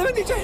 जाने में नीचे।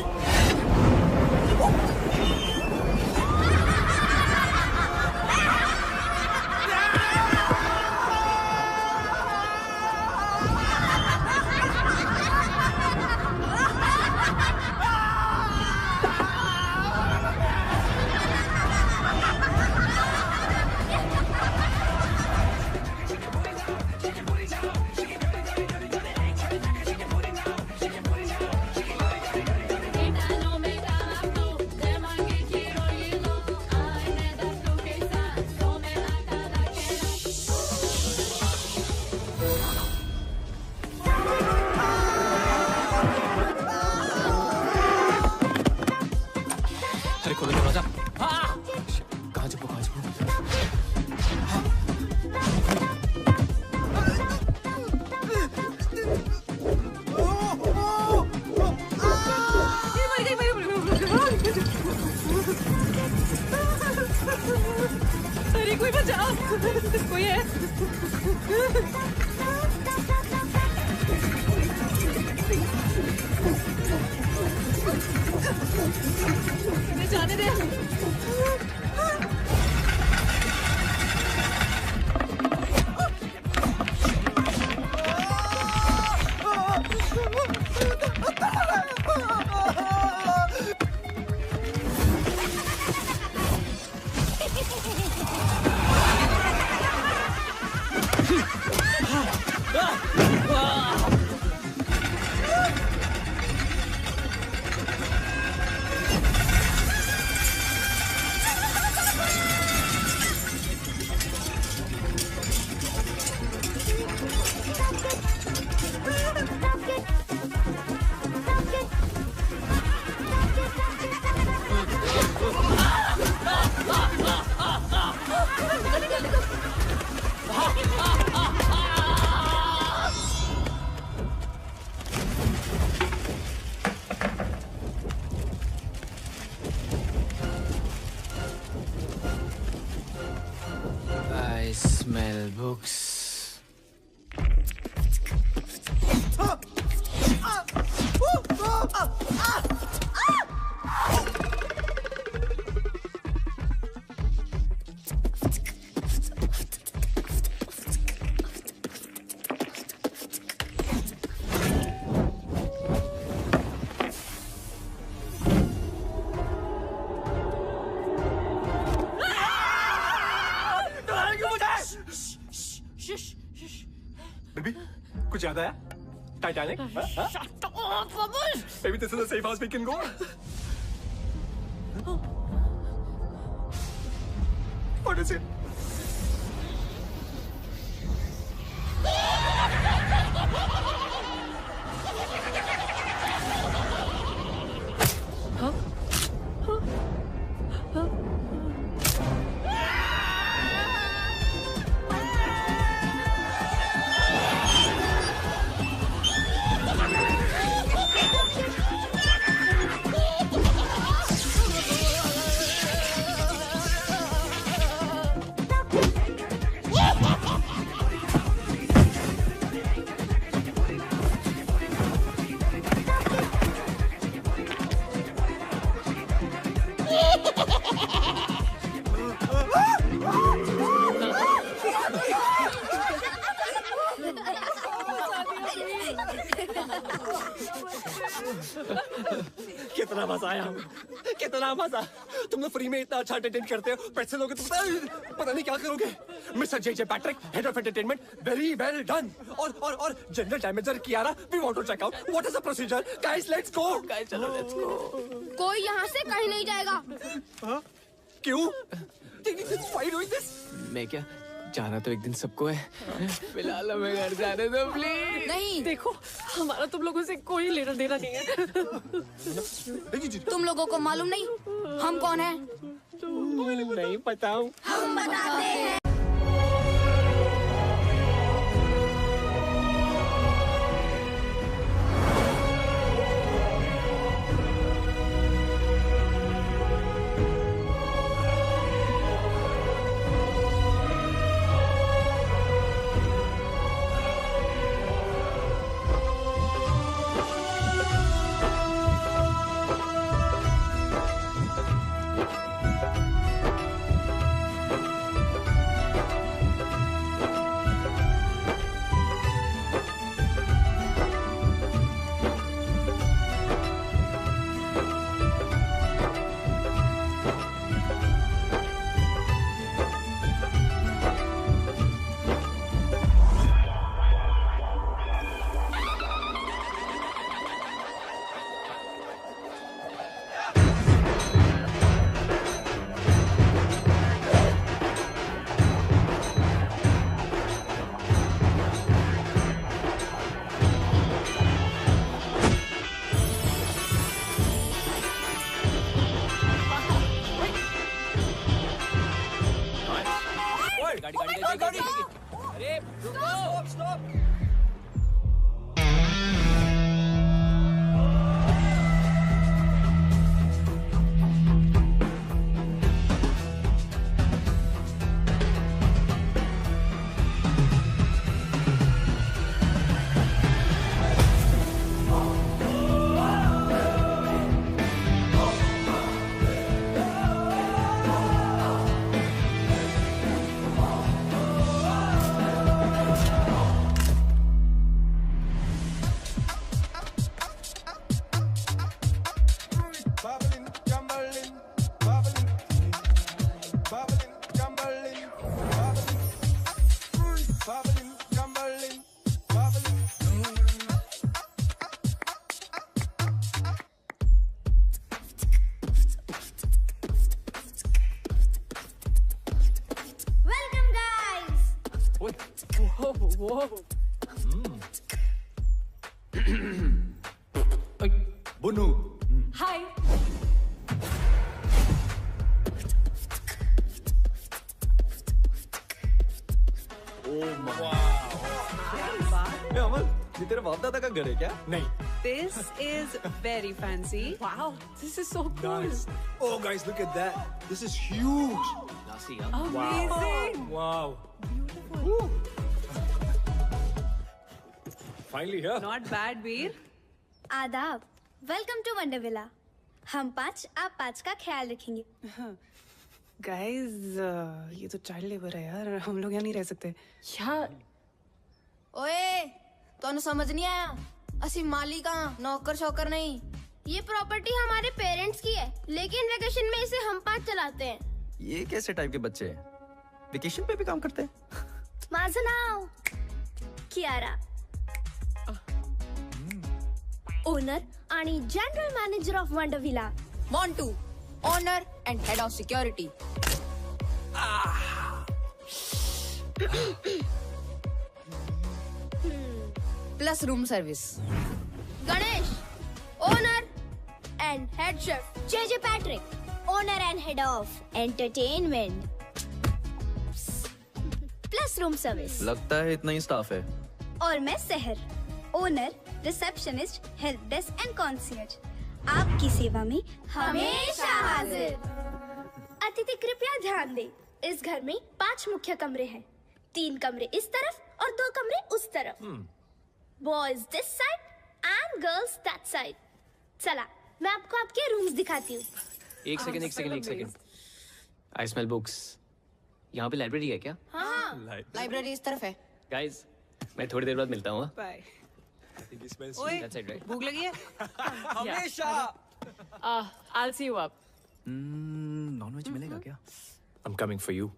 अरे कोई बचाओ, कोई है? जाने दे। I smell books. बेबी, कुछ याद आया? Titanic? Maybe this is the safe house we can go. What is it? कितना मजा आया, कितना मजा। तुम लोग फ्री में इतना अच्छा एंटरटेन करते हो, पैसे लोगे तो पता नहीं क्या करोगे। Mister J Patrick, head of entertainment, very well done. और general manager Kiara, we want to check out what is the procedure. Guys let's go. Guys चलो लेट्स गो। कोई यहाँ से कहीं नहीं जाएगा। क्यों? फाइट हुई दिस? मैं क्या जाना तो एक दिन सबको है, फिलहाल हमें घर जाने दो प्लीज। नहीं देखो, हमारा तुम लोगों से कोई लेना देना नहीं है। तुम लोगों को मालूम नहीं हम कौन है? नहीं पता। हम बताते हैं। गाड़ी अरे stop Welcome, guys. Whoa. बुनू Hi. अमल ये तेरे बाप दादा का घर है क्या? नहीं। This is very fancy. Wow. This is so cool. Oh guys, look at that. This is huge. Amazing. Wow. Finally here. Not bad, Veer. आदाब. Welcome to Wonder Villa. हम 5 आप 5 का ख्याल रखेंगे. Guys, ये तो child labor है यार. हम लोग यहाँ नहीं रह सकते. Yeah. ओए तो समझ नहीं आया असि माली का नौकर शौकर नहीं. ये प्रॉपर्टी हमारे पेरेंट्स की है, लेकिन वेकेशन में इसे हम 5 चलाते हैं. ये कैसे टाइप के बच्चे हैं? वेकेशन पे भी काम करते हैं? माझं नाव कियारा. ओनर आणि general manager of Wonder Villa. Montu, owner and head of security. Plus room service. Ganesh, owner and head chef. JJ Patrick, owner and head of entertainment. Plus room service. लगता है इतना ही स्टाफ है. और मैं Sahar, owner, receptionist, help desk and concierge. आपकी सेवा में हमेशा हाजिर. अतिथि कृपया ध्यान दें, इस घर में 5 मुख्य कमरे हैं. 3 कमरे इस तरफ और 2 कमरे उस तरफ. Boys this side and girls that side. चला, मैं आपको आपके रूम्स दिखाती हूँ. एक सेकंड. I smell books. यहाँ पे लाइब्रेरी है क्या? हाँ, लाइब्रेरी इस तरफ है. गाइस, मैं थोड़ी देर बाद मिलता हूँ. Bye. That's it, right? भूख लगी है? हमेशा. I'll see you up. Nonveg मिलेगा क्या? I'm coming for you.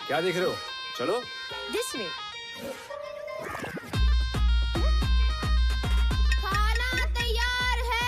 क्या देख रहे हो? चलो. This way. खाना तैयार है.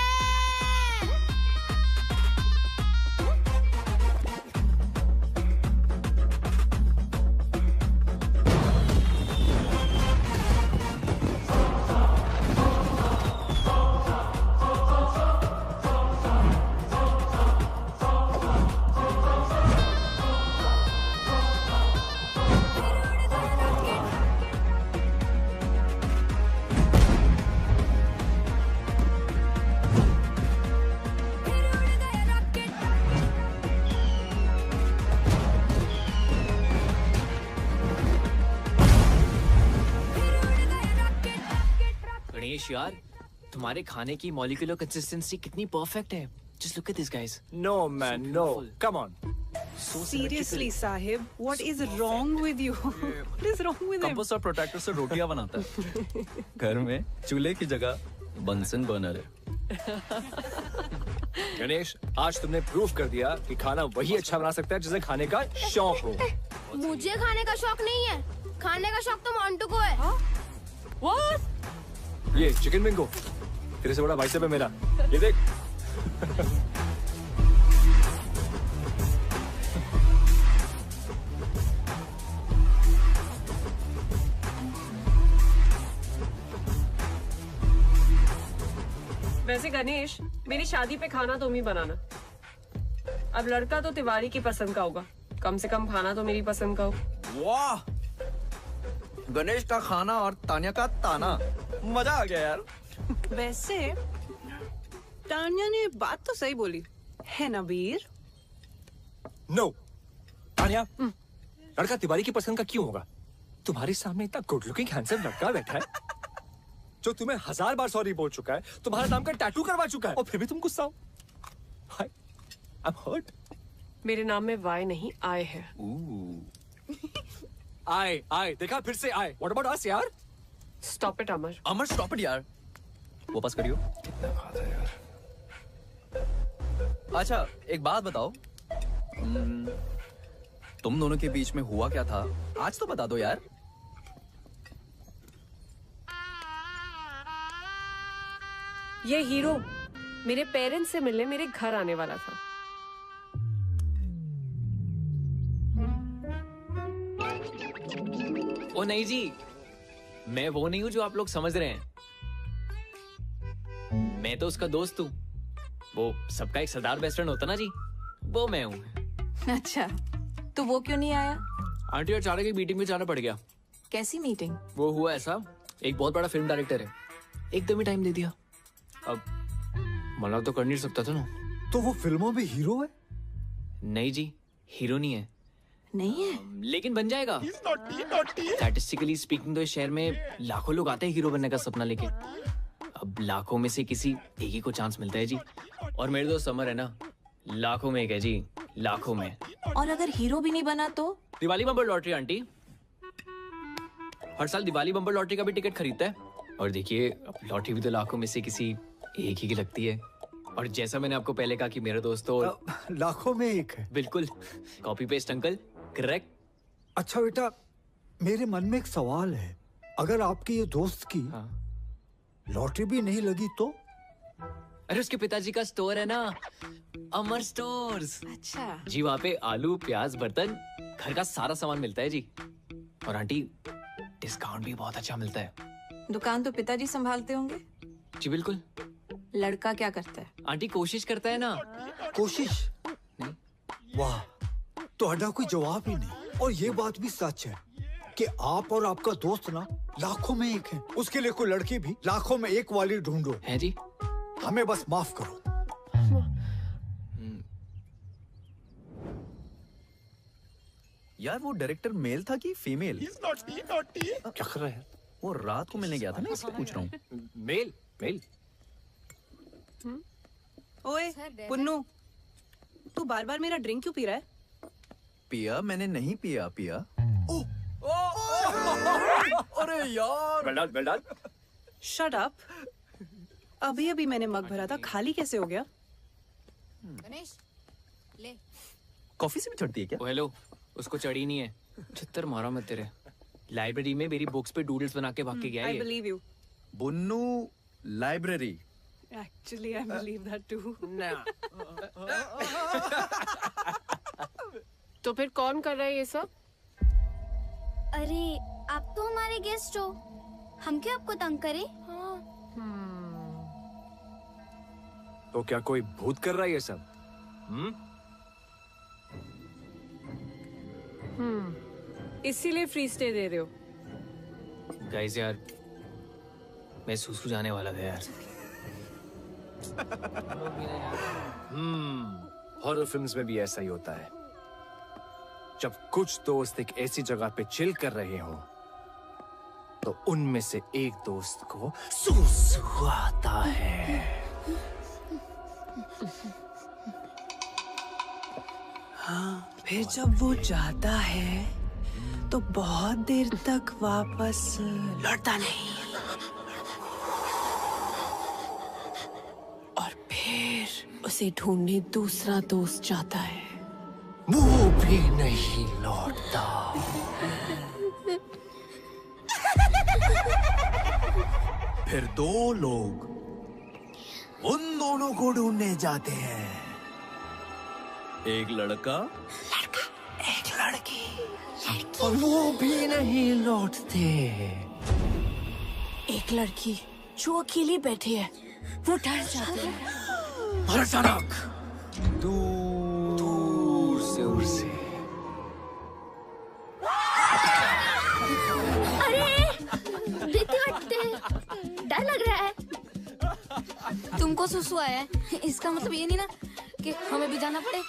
गणेश यार, तुम्हारे खाने की मॉलिक्यूलर कंसिस्टेंसी कितनी परफेक्ट है. Just look at this, guys. No man, no. Come on. Seriously, Sahib, what is wrong with you? What is wrong with him? Compost और प्रोटेक्टर से रोटियां बनाता है. घर में चूल्हे की जगह बंसन बर्नर है. गणेश, आज तुमने प्रूव कर दिया कि खाना वही अच्छा बना सकता है जिसे खाने का शौक हो. मुझे खाने का शौक नहीं है. खाने का शौक तो मोंटू को है. What? ये चिकन बिंगो तेरे से बड़ा भाई साहब है मेरा. ये देख. वैसे गणेश, मेरी शादी पे खाना तुम ही बनाना. अब लड़का तो तिवारी की पसंद का होगा, कम से कम खाना तो मेरी पसंद का हो। वाह, गणेश का खाना और तान्या का ताना, मजा आ गया यार। वैसे तान्या ने बात तो सही बोली है ना वीर? नो तान्या, लड़का तिवारी की पसंद का क्यों होगा? तुम्हारे सामने इतना गुड लुकिंग हैंडसम लड़का बैठा है जो तुम्हें 1000 बार सॉरी बोल चुका है, तुम्हारा नाम का टैटू करवा चुका है, और फिर भी तुम गुस्सा हो। I'm hurt. मेरे नाम में वाई नहीं आय है। आए देखा, फिर से आए। What about us यार? Stop it Amar. Amar stop it यार, वापस करियो। कितना खाता है यार। अच्छा एक बात बताओ, तुम दोनों के बीच में हुआ क्या था, आज तो बता दो यार। ये हीरो मेरे पेरेंट्स से मिलने मेरे घर आने वाला था। ओ नहीं जी, मैं वो नहीं हूँ जो आप लोग समझ रहे हैं। मैं तो उसका दोस्त हूँ। वो सबका एक सरदार बेस्ट फ्रेंड होता ना जी, वो मैं हूँ। अच्छा, तो वो क्यों नहीं आया? आंटी अचानक एक मीटिंग में जाना पड़ गया। कैसी मीटिंग? वो हुआ ऐसा, एक बहुत बड़ा फिल्म डायरेक्टर है, एकदम ही टाइम दे दिया। अब मना तो कर नहीं सकता था ना। तो वो फिल्मों में हीरो है? नहीं जी, हीरो नहीं है। नहीं है? लेकिन बन जाएगा। स्टैटिस्टिकली स्पीकिंग तो इस शहर में लाखों लोग आते हैं हीरो बनने का सपना लेके। अब लाखों में से किसी एक ही को चांस मिलता है जी। और मेरे दोस्त समर है ना, लाखों में एक है जी, लाखों में। और अगर हीरो भी नहीं बना तो? दिवाली बम्पर लॉटरी आंटी, हर साल दिवाली बम्पर लॉटरी का भी टिकट खरीदता है। और देखिए, अब लॉटरी भी तो लाखों में से किसी एक ही की लगती है। और जैसा मैंने आपको पहले कहा कि मेरे दोस्त तो लाखों में एक है। बिल्कुल, कॉपी पेस्ट अंकल, करेक्ट। अच्छा बेटा, मेरे मन में एक सवाल है, अगर आपके ये दोस्त की लॉटरी भी नहीं लगी तो? अरे उसके पिताजी का स्टोर है ना, अमर स्टोर्स। अच्छा जी, वहाँ पे आलू, प्याज, बर्तन, घर का सारा सामान मिलता है जी। और आंटी, डिस्काउंट भी बहुत अच्छा मिलता है। दुकान तो पिताजी संभालते होंगे? जी बिल्कुल। लड़का क्या करता है? आंटी कोशिश करता है ना। कोशिश? वाह, तो अड्डा कोई जवाब ही नहीं। और ये बात भी सच है कि आप और आपका दोस्त ना लाखों में एक है। उसके लिए कोई लड़की भी लाखों में एक वाली ढूंढो। है जी। हमें बस माफ करो। यार वो डायरेक्टर मेल था कि फीमेल? क्या कर रहा है? वो रात को मिलने गया था ना, इसलिए पूछ रहा हूँ। मेल मेल। ओए पुन्नू, तू बार बार मेरा ड्रिंक क्यों पी रहा है? पिया मैंने नहीं पिया। पिया अरे यार, वेल डन। Shut up. अभी अभी मैंने मग भरा था, खाली कैसे हो गया? गणेश ले। कॉफी से भी चढ़ती है क्या? हेलो, उसको चढ़ी नहीं है। छित्तर मारा मैं तेरे। लाइब्रेरी में मेरी बुक्स पे डूडल्स बना के भाग के गया I ये। believe you. Bunnu library. Actually, I believe that too. तो फिर कौन कर रहा है ये सब? अरे आप तो हमारे गेस्ट हो, हम क्यों आपको तंग करें? तो क्या कोई भूत कर रहा है ये सब? इसीलिए फ्री स्टे दे रहे हो? गाइस यार, मैं सूसू जाने वाला था यार। हॉरर फिल्म्स में भी ऐसा ही होता है। जब कुछ दोस्त एक ऐसी जगह पे चिल कर रहे हो तो उनमें से एक दोस्त को सूसू आता है। फिर जब वो जाता है तो बहुत देर तक वापस लौटता नहीं, और फिर उसे ढूंढने दूसरा दोस्त जाता है। वो भी नहीं लौटता। फिर दो लोग उन दोनों को ढूंढने जाते हैं। एक लड़का एक लड़की। और वो भी नहीं लौटते। एक लड़की जो अकेली बैठी है, वो डर जाती है। और अचानक दूर सुसु आया है, इसका मतलब ये नहीं ना कि हमें भी जाना पड़े।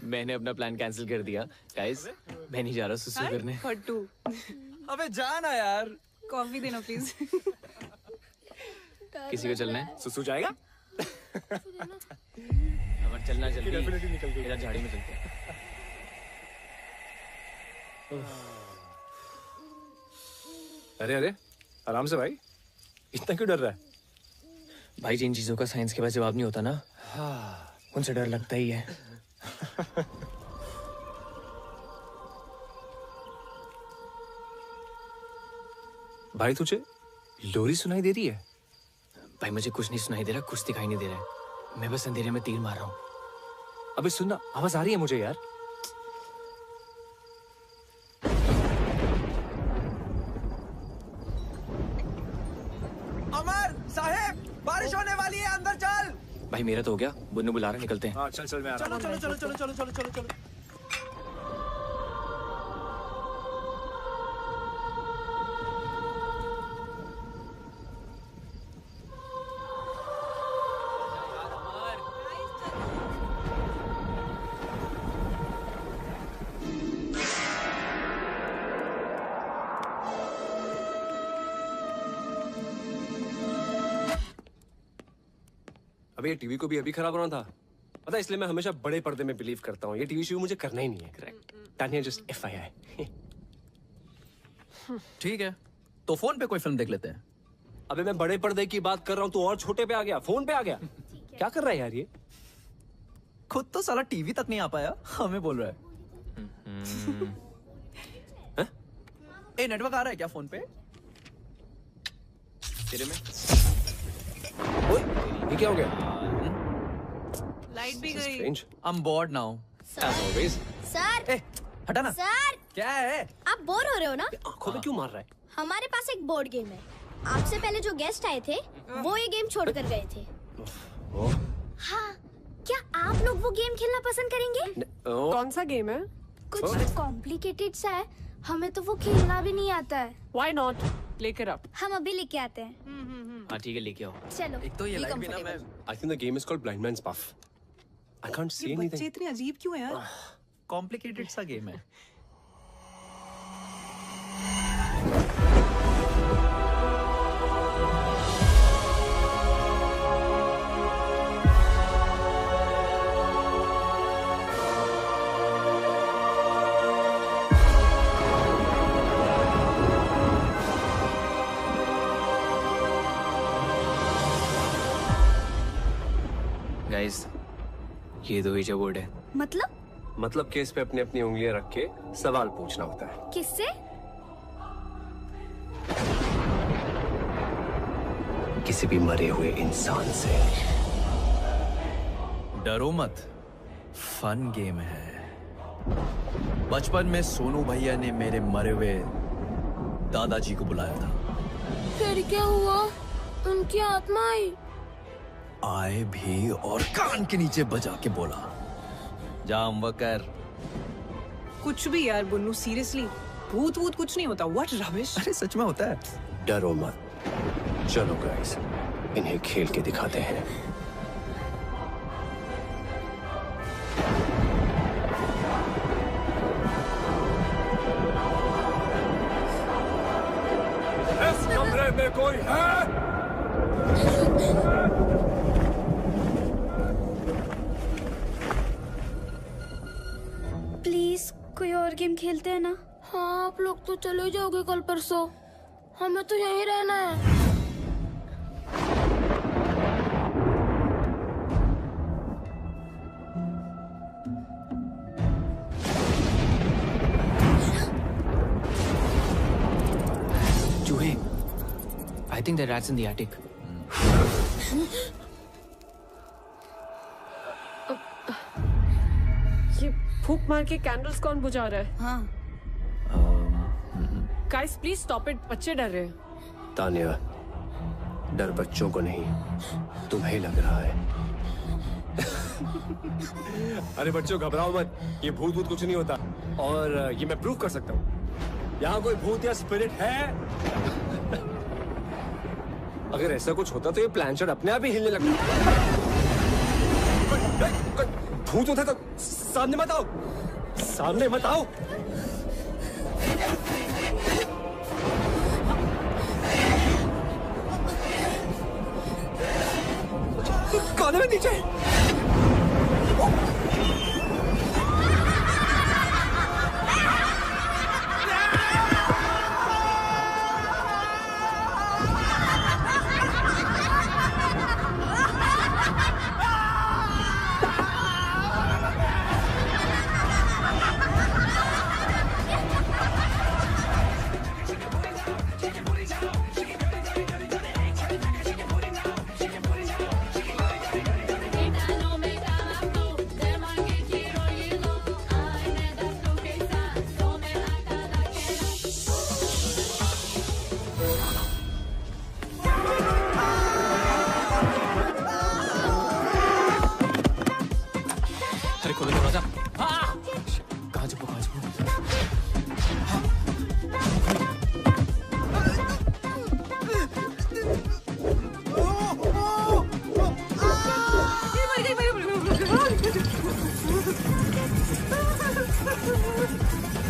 मैंने अपना प्लान कैंसिल कर दिया गाइस, मैं नहीं जा रहा सुसु करने। फट्टू अबे जाना यार। कॉफी देना प्लीज। किसी को चलना है? सुसु जाएगा? अमर चलना जल्दी, मेरा झाड़ी में चलते हैं। अरे अरे आराम से भाई, इतना क्यों डर रहा है? भाई जिन चीजों का साइंस के पास जवाब नहीं होता ना, उनसे डर लगता ही है। भाई तुझे लोरी सुनाई दे रही है? भाई मुझे कुछ नहीं सुनाई दे रहा, कुछ दिखाई नहीं दे रहा है। मैं बस अंधेरे में तीर मार रहा हूँ। अबे सुनना, आवाज आ रही है मुझे यार। अमर साहेब, बारिश होने वाली है, अंदर चल। भाई मेरा तो हो गया, बुन्नू बुला रहा है, निकलते हैं। हाँ चल चल, मैं आ रहा हूँ। चलो चलो चलो चलो चलो चलो चलो। अबे ये टीवी को भी अभी खराब होना था, पता है, इसलिए मैं हमेशा बड़े पर्दे में बिलीव करता हूँ। ये टीवी शो मुझे करना ही नहीं है। करेक्ट। Tania just FYI। ठीक है, तो फोन पे कोई फिल्म देख लेते हैं। अबे मैं बड़े पर्दे की बात कर रहा हूँ, तू और छोटे पे आ गया, फोन पे आ गया। क्या कर रहा है यार ये? खुद तो साला टीवी तक नहीं आ पाया, हमें बोल रहा है। ए नेटवर्क आ रहा है क्या फोन पे? तेरे में ओए, ये क्या हो गया? लाइट भी गई। Strange. I'm bored now. As always. Sir ए, हटा ना। सर, क्या है? आप बोर हो रहे हो ना? आंखों में क्यों मार रहा है? हमारे पास एक बोर्ड गेम है। आपसे पहले जो गेस्ट आए थे वो ये गेम छोड़ कर गए थे। हाँ, क्या आप लोग वो गेम खेलना पसंद करेंगे? कौन सा गेम है? कुछ कॉम्प्लिकेटेड सा है, हमें तो वो खेलना भी नहीं आता है। Why not? लेकर आप। हम अभी लेके आते हैं। हाँ ठीक है, लेके आओ। चलो। एक तो ये लाइट भी ना, मैं I think the game is called Blind Man's Buff. I can't see ये anything. बच्चे इतने अजीब क्यों हैं यार? कॉम्प्लिकेटेड सा गेम है। गाइस, ये दो ही बोर्ड है। मतलब कि इस पे अपनी अपनी उंगलियां रख के सवाल पूछना होता है। किससे? किसी भी मरे हुए इंसान से। डरो मत, फन गेम है। बचपन में सोनू भैया ने मेरे मरे हुए दादाजी को बुलाया था। फिर क्या हुआ? उनकी आत्मा आई? आए भी और कान के नीचे बजा के बोला, जाम वकर। कुछ भी यार बुन्नू, सीरियसली भूत वूत कुछ नहीं होता। What rubbish. अरे सच में होता है। डरो मत, चलो गाइस, इन्हें खेल के दिखाते हैं। इस कमरे में कोई है? प्लीज कोई और गेम खेलते हैं ना? हाँ, आप लोग तो चले जाओगे कल परसों, हमें तो यहीं रहना है। चूहे, I think the rat's in the attic. ये फूंक मार के कैंडल्स कौन बुझा रहा है? हाँ। गाइस प्लीज स्टॉप इट, बच्चे डर रहे हैं। तानिया, डर बच्चों को नहीं, तुम्हें लग रहा है। अरे बच्चों घबराओ मत, ये भूत भूत कुछ नहीं होता, और ये मैं प्रूव कर सकता हूँ। यहाँ कोई भूत या स्पिरिट है? अगर ऐसा कुछ होता तो ये प्लानचेट अपने आप ही हिलने लगता। भूत होता तो सामने मत आओ, सामने मत आओ। कौन है नीचे?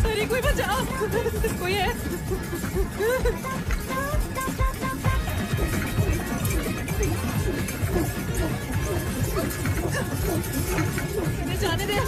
अरे कोई बचाओ, कोई है? जाने दे।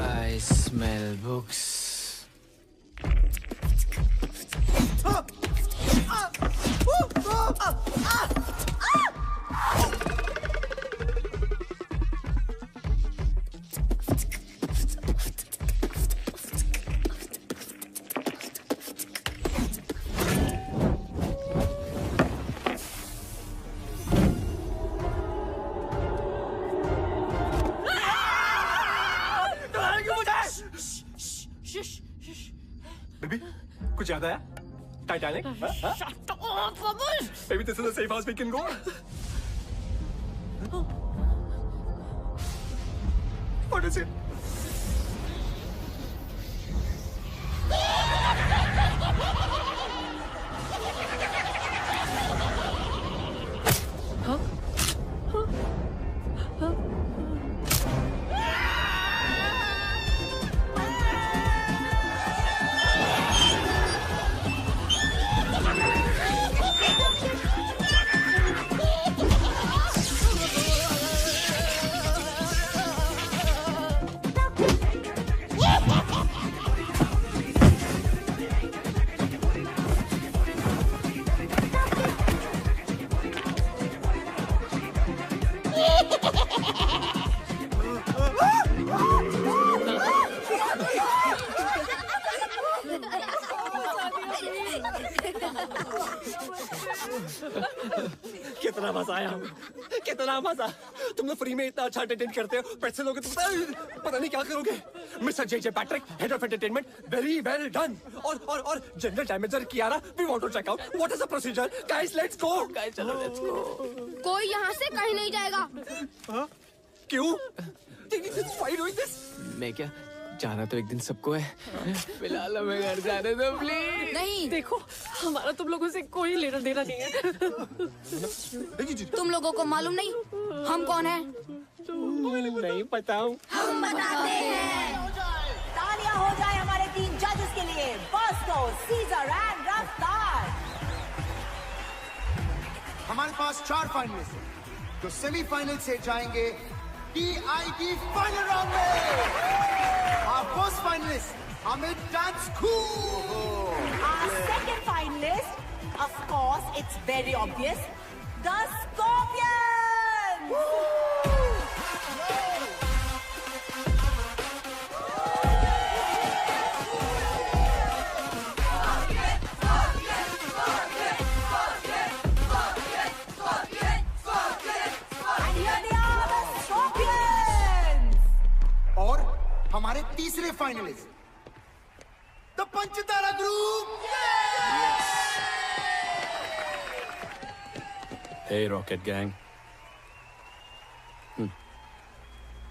I smell books. बेबी कुछ याद आया? Titanic? Maybe this is a safe house we can go. What is it? कितना मजा आया, कितना मजा। तुम लोग फ्री में इतना अच्छा एंटरटेन करते हो, पैसे लोगे तो पता नहीं क्या करोगे। Mister J Patrick, head of entertainment, very well done. और general damager Kiara, we want to check out what is the procedure. Guys let's go. Guys चलो लेट्स गो। कोई यहाँ से कहीं नहीं जाएगा। क्यों? Why doing this? मैं क्या जाना तो एक दिन सबको है, फिलहाल हमें घर जाने दो प्लीज। नहीं देखो हमारा तुम लोगों से कोई लेना देना नहीं है। तुम लोगों को मालूम नहीं हम कौन हैं? नहीं पता हूँ। हम बताते हैं। तालियां हो जाए हमारे 3 जजेस के लिए, बॉस्को, सीजर एंड रफ्तार। हमारे पास 4 फाइनलिस्ट हैं जो सेमीफाइनल से जाएंगे TIT फाइनल राउंड में। Our first finalist, Amit Dance Cool. Our second finalist, of course, it's very obvious, the Scorpions. And here they are, the Scorpions. और हमारे तीसरे finalist the Panchtara group. Hey Rocket Gang.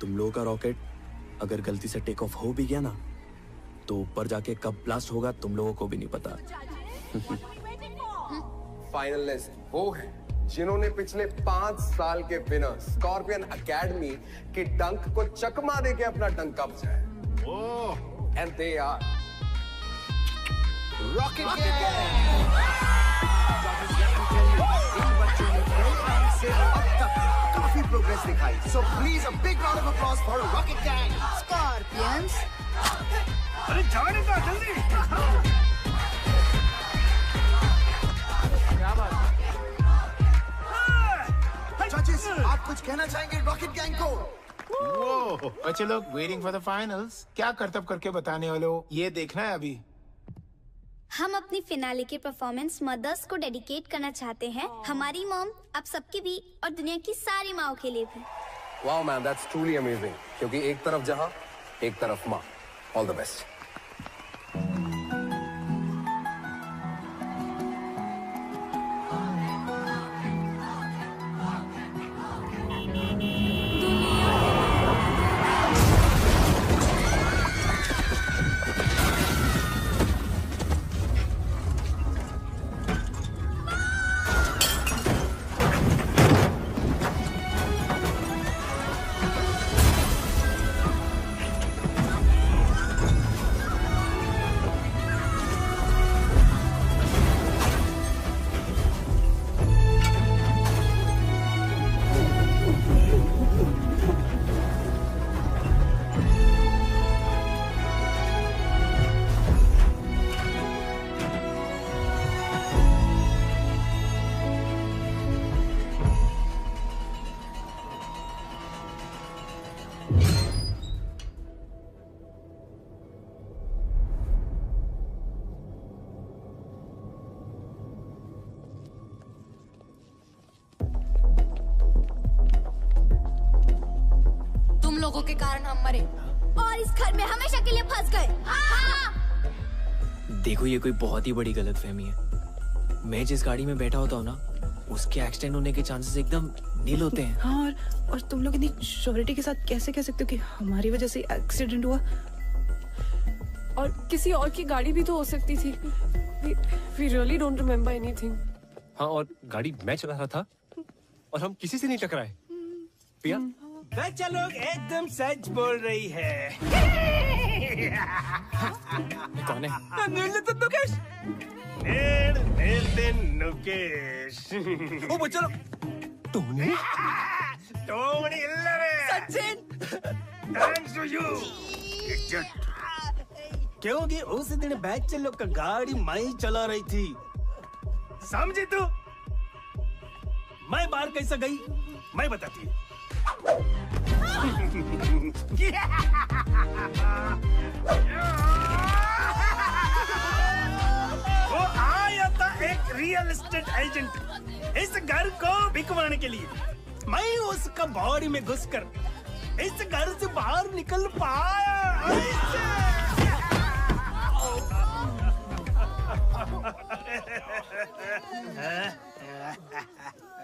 तुम लोगों का rocket अगर गलती से टेक ऑफ हो भी गया ना तो ऊपर जाके कब ब्लास्ट होगा तुम लोगों को भी नहीं पता। फाइनलिस्ट वो है जिन्होंने पिछले 5 साल के विनर स्कॉर्पियन एकेडमी की डंक को चकमा देके अपना डंका बजाया। एंड दे आर रॉकेट से अब तक काफी प्रोग्रेस दिखाई। So please a big round of applause for Rocket Gang. Scorpions. अरे जाने का जल्दी। क्या बात? जजेस, आप कुछ कहना चाहेंगे रॉकेट गैंग को? वो बच्चे लोग वेटिंग फॉर द फाइनल्स। क्या करतब करके बताने वाले हो ये देखना है अभी। हम अपनी फिनाले के परफॉर्मेंस मदर्स को डेडिकेट करना चाहते हैं। हमारी मॉम, आप सबकी भी और दुनिया की सारी माओ के लिए भी। Wow man, that's truly amazing. क्योंकि एक तरफ जहां, एक तरफ मां। All the best. लोगों के कारण हम मरे और इस घर में हमेशा के लिए फंस गए। देखो ये कोई बहुत ही बड़ी गलतफहमी है। मैं जिस गाड़ी में बैठा होता हूँ ना उसके एक्सीडेंट होने के चांसेस एकदम नील होते हैं। हाँ, और तुम लोग इतनी श्योरिटी के साथ कैसे कह सकते हो कि हमारी वजह से एक्सीडेंट हुआ? और किसी और की गाड़ी भी तो हो सकती थी। We really don't remember anything. हाँ, और गाड़ी मैं चला रहा था और हम किसी से नहीं टकराए। पिया? बच्चा लोग एकदम सच बोल रही है। कौन है? नुकेश। नुकेश। ओ बच्चा लोग। टोनी? टोनी इल्लवे। सचिन। Thanks to you. क्योंकि उस दिन बैचलर लोग का गाड़ी मैं चला रही थी। समझी तू? मैं बाहर कैसे गई मैं बताती हूँ। वो आया था एक रियल एस्टेट एजेंट इस घर को बिकवाने के लिए। मैं उसका बॉडी में घुसकर इस घर से बाहर निकल पाया।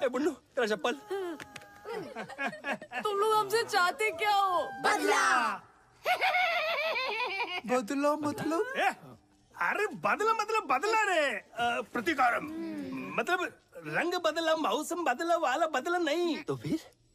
ए बुन्नू, तेरा चप्पल। तुम लोग हमसे चाहते क्या हो? बदला। बदला मतलब? अरे बदला मतलब बदला रे। प्रतिकारम मतलब रंग बदला, मौसम बदला वाला बदला नहीं। तो फिर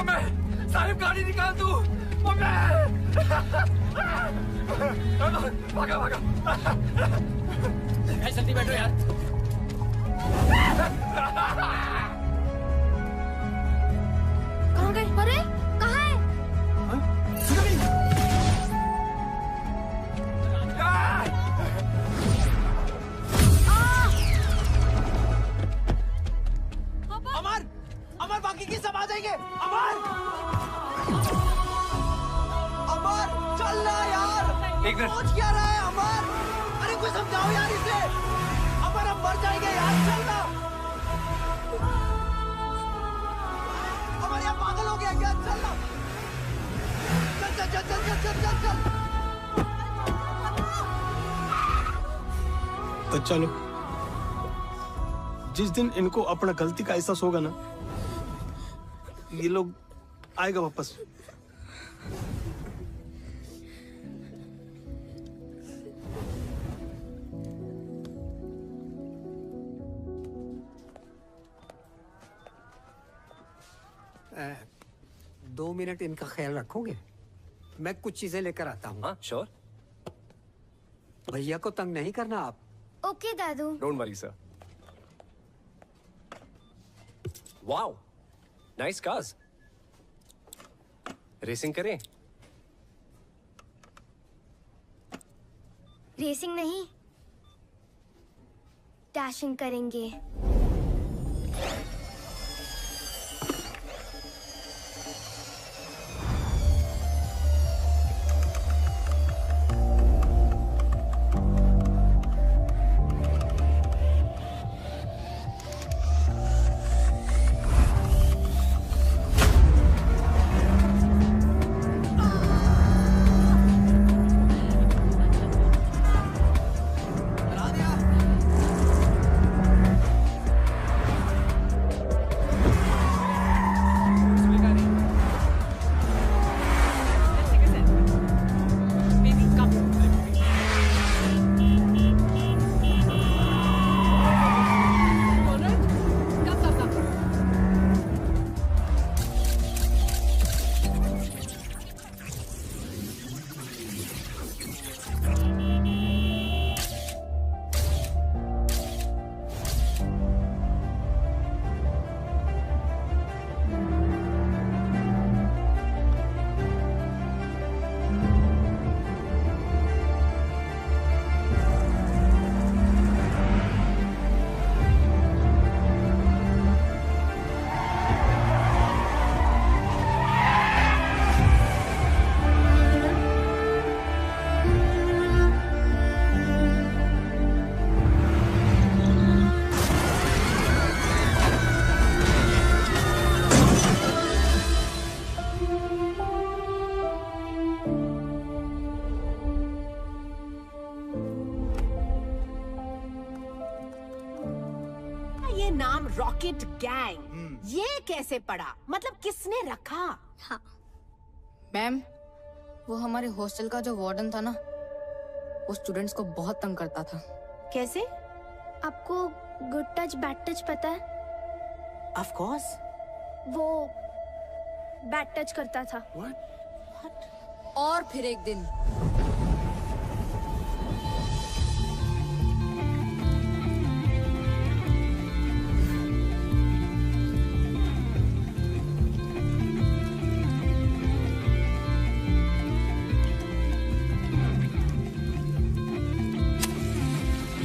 साहिब गाड़ी निकाल तू। भागा भागा। जल्दी बैठो यार। कहाँ गए? अरे कहाँ है? अमर, अमर बाकी की सब आ जाएंगे। अमर, अमर चल ना यार। एक मिनट। सोच क्या रहा है अमर? अरे कोई समझाओ यार इसे। अमर हम मर जाएंगे यार, चल ना। अमर यार पागल हो गया क्या? चल ना। चल चल चल चल चल चल चल। तो चलो, जिस दिन इनको अपना गलती का एहसास होगा ना, ये लोग आएगा वापस। दो मिनट इनका ख्याल रखोगे? मैं कुछ चीजें लेकर आता हूँ। हाँ श्योर। भैया को तंग नहीं करना आप। Okay Dadu. Don't worry sir. Wow, nice cars. Racing करें? रेसिंग नहीं, डैशिंग करेंगे। ये नाम रॉकेट गैंग ये कैसे पड़ा? मतलब किसने रखा? हाँ मैम, वो हमारे हॉस्टल का जो वार्डन था ना, वो स्टूडेंट्स को बहुत तंग करता था। कैसे? आपको गुड टच बैड टच पता है? Of course. वो बैड टच करता था। और फिर एक दिन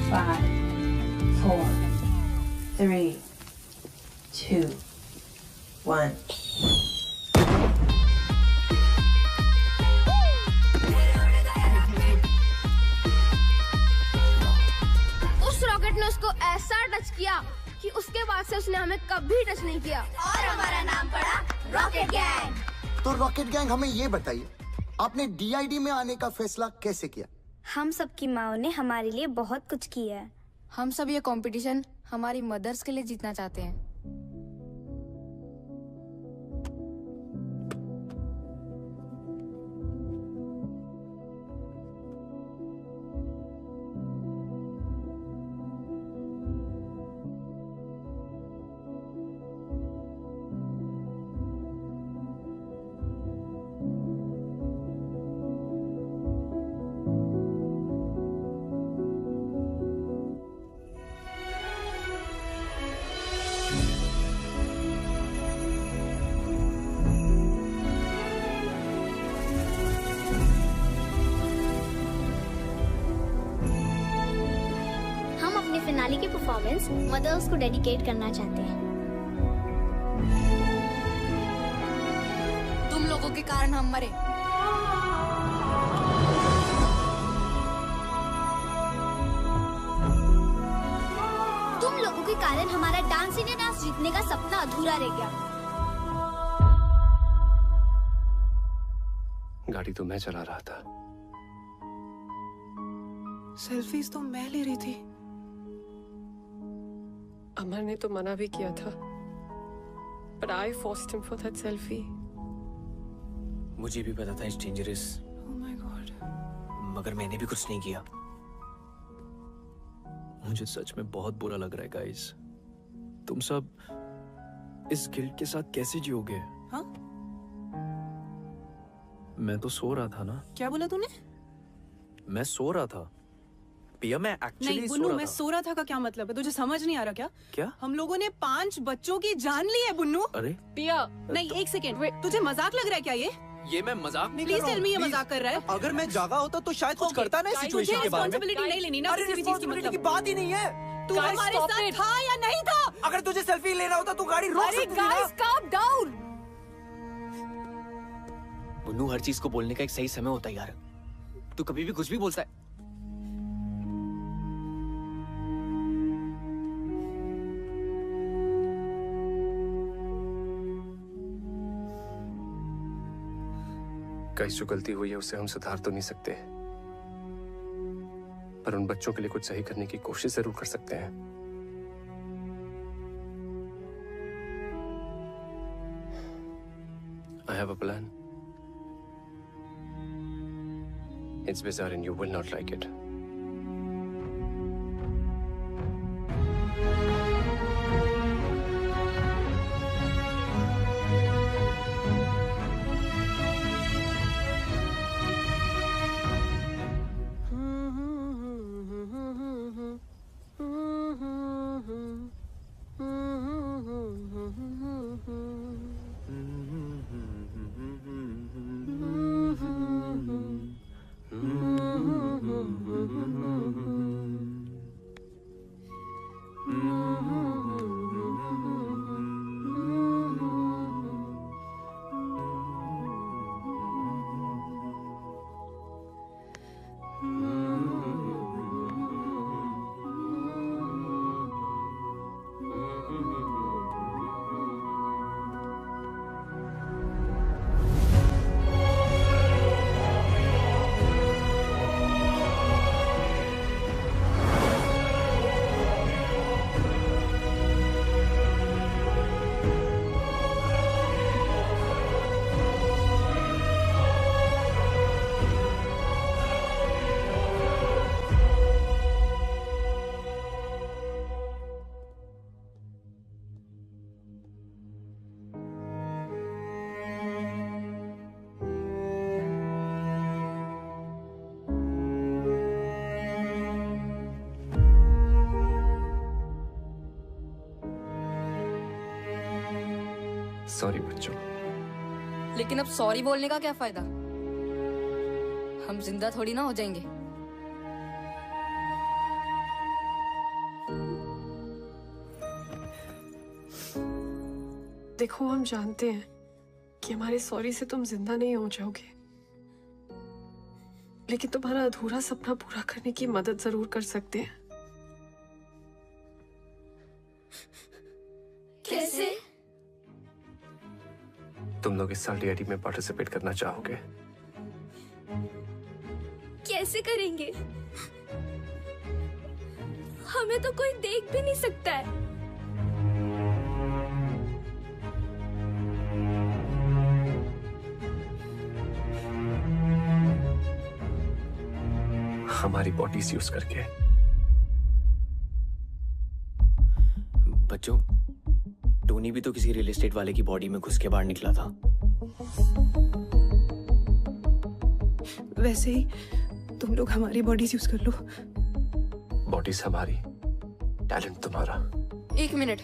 Five, 4, 3, 2, 1. उस रॉकेट ने उसको ऐसा टच किया कि उसके बाद से उसने हमें कभी टच नहीं किया और हमारा नाम पड़ा रॉकेट गैंग। तो रॉकेट गैंग हमें ये बताइए, आपने डीआईडी में आने का फैसला कैसे किया? हम सबकी माओ ने हमारे लिए बहुत कुछ किया है। हम सब ये कंपटीशन हमारी मदर्स के लिए जीतना चाहते हैं। फिनाले की परफॉर्मेंस मदर्स को डेडिकेट करना चाहते हैं। तुम लोगों के कारण हम मरे। तुम लोगों के कारण हमारा डांस इंडिया डांस जीतने का सपना अधूरा रह गया। गाड़ी तो मैं चला रहा था। सेल्फीज तो मैं ले रही थी। अमर ने तो मना भी किया था, but I forced him for that selfie. मुझे भी पता था it's dangerous. Oh my God. मगर मैंने भी कुछ नहीं किया। मुझे सच में बहुत बुरा लग रहा है गाइस। तुम सब इस गिल्ट के साथ कैसे जियोगे? हाँ? मैं तो सो रहा था ना। क्या बोला तूने? मैं सो रहा था। पिया, मैं एक्चुअली नहीं सो बुन्नू, रहा मैं था। सो रहा था का क्या मतलब है? तुझे समझ नहीं आ रहा क्या? क्या? हम लोगों ने 5 बच्चों की जान ली है बुन्नू। अरे पिया, नहीं एक सेकेंड, तुझे मजाक लग रहा है क्या ये मैं मजाक नहीं प्लीज टेल मी ये मजाक कर रहा है? अगर मैं जागा होता तो शायद कुछ करता ना इस सिचुएशन के बारे में। रिस्पांसिबिलिटी नहीं लेनी ना अरे किसी भी चीज की, रिस्पांसिबिलिटी की मतलब बात ही नहीं है। तू हमारे साथ था या नहीं था? अगर तुझे सेल्फी लेना होता तो गाड़ी रोक सकती थी ना। Guys calm down। बुन्नू, हर चीज को बोलने का एक सही समय होता है यार। तू कभी भी कुछ भी बोलता है। गाइस, जो गलती हुई है उसे हम सुधार तो नहीं सकते, पर उन बच्चों के लिए कुछ सही करने की कोशिश जरूर कर सकते हैं। I have a plan. It's bizarre and you will not like it. Sorry बच्चों। लेकिन अब सॉरी बोलने का क्या फायदा? हम जिंदा थोड़ी ना हो जाएंगे। देखो, हम जानते हैं कि हमारे सॉरी से तुम जिंदा नहीं हो जाओगे, लेकिन तुम्हारा अधूरा सपना पूरा करने की मदद जरूर कर सकते हैं। कैसे? तुम लोग इस साल डीआईडी में पार्टिसिपेट करना चाहोगे? कैसे करेंगे? हमें तो कोई देख भी नहीं सकता है। हमारी बॉडीज यूज करके। बच्चों, टोनी भी तो किसी रियल एस्टेट वाले की बॉडी में घुस के बाहर निकला था। वैसे ही तुम लोग हमारी बॉडीज यूज कर लो। बॉडीज हमारी, टैलेंट तुम्हारा। 1 मिनट।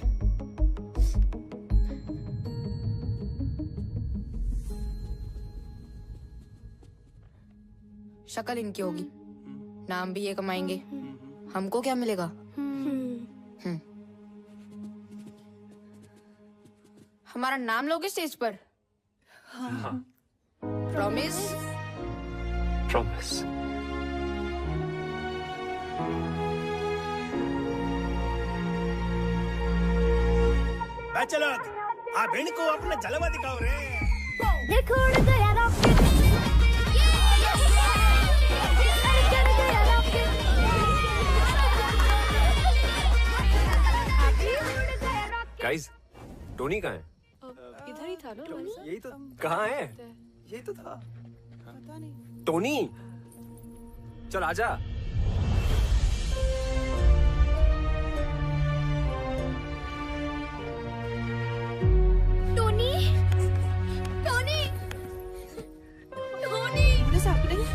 शक्ल इनकी होगी, नाम भी ये कमाएंगे, हमको क्या मिलेगा? हमारा नाम लोगे स्टेज पर? हाँ। प्रॉमिस? प्रॉमिस। चलो आप इनको अपना जलवा दिखाओ रे। देखो उड़ गया रॉकेट। गाइस, टोनी कहाँ है? इधर ही था ना? यही तो। कहाँ है? यही तो था। पता नहीं। टोनी, चल आजा। Tony, Tony, Tony. What is happening?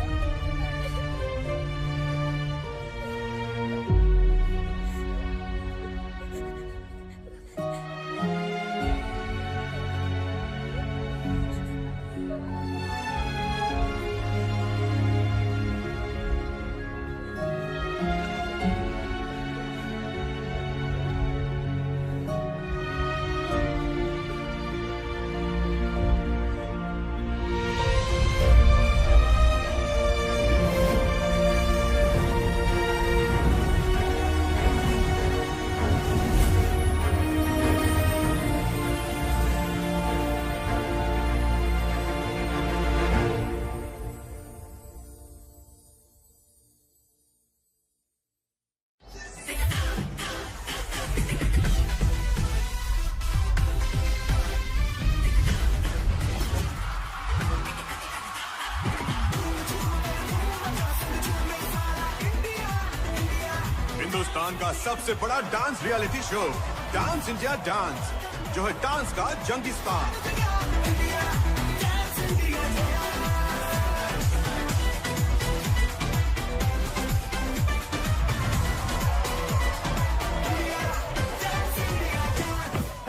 Hindustan का सबसे बड़ा dance reality show dance India dance, जो है डांस का जंगीस्तान।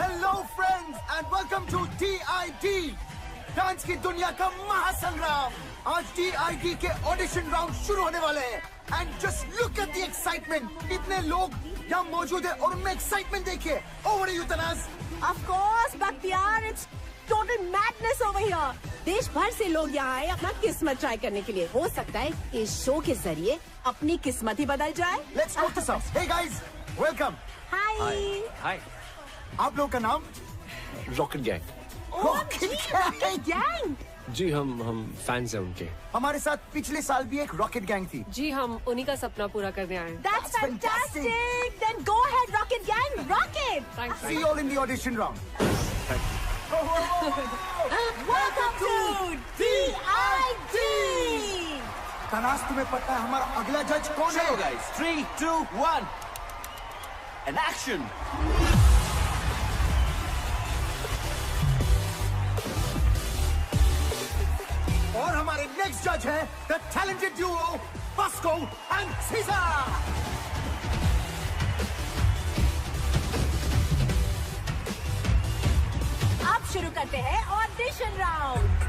Hello friends and welcome to DID, dance की दुनिया का महासंग्राम। आज DID के ऑडिशन राउंड शुरू होने वाले हैं and just look at the excitement. इतने लोग यहाँ मौजूद हैं और उनमें एक्साइटमेंट देखिए। Over you Tanaaz. Of course, Bakhtiyar, it's total madness over here. देश भर से लोग यहाँ आए अपना किस्मत ट्राई करने के लिए। हो सकता है इस शो के जरिए अपनी किस्मत ही बदल जाए। Let's go to some. Hey guys, welcome. Hi. हाय। आप लोगों का नाम? Rocket Gang. Rocket Gang? जी हम फैंस हैं उनके। हमारे साथ पिछले साल भी एक रॉकेट गैंग थी। जी हम उन्हीं का सपना पूरा करने आए हैं। That's fantastic. Then go ahead, Rocket Gang. Rocket. Thanks. See you all in the audition round. Welcome to DID. Tanaz, तुम्हें पता है हमारा अगला जज कौन है? Chalo guys, 3, 2, 1 and action. और हमारे नेक्स्ट जज है the talented duo Bosco and Caesar. अब शुरू करते हैं audition round.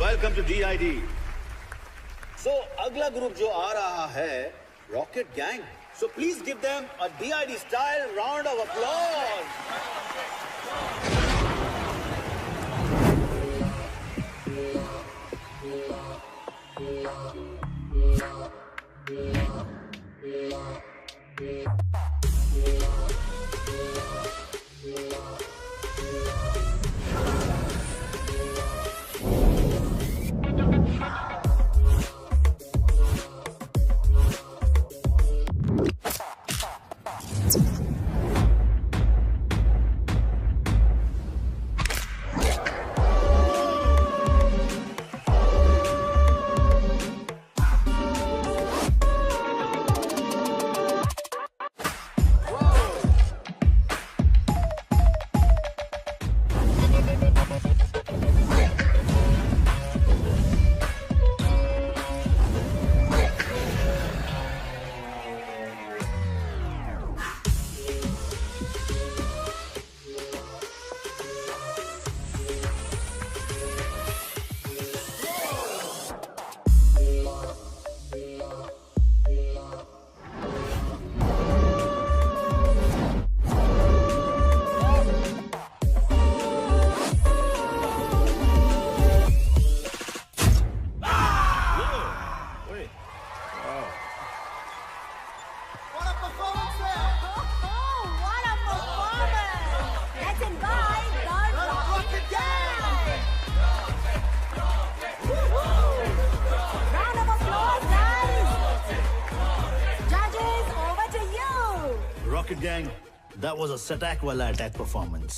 Welcome to DID। So अगला ग्रुप जो आ रहा है Rocket Gang. So please give them a DID style round of applause. Rocket Gang, that was a सटैक वाला अटैक परफॉर्मेंस।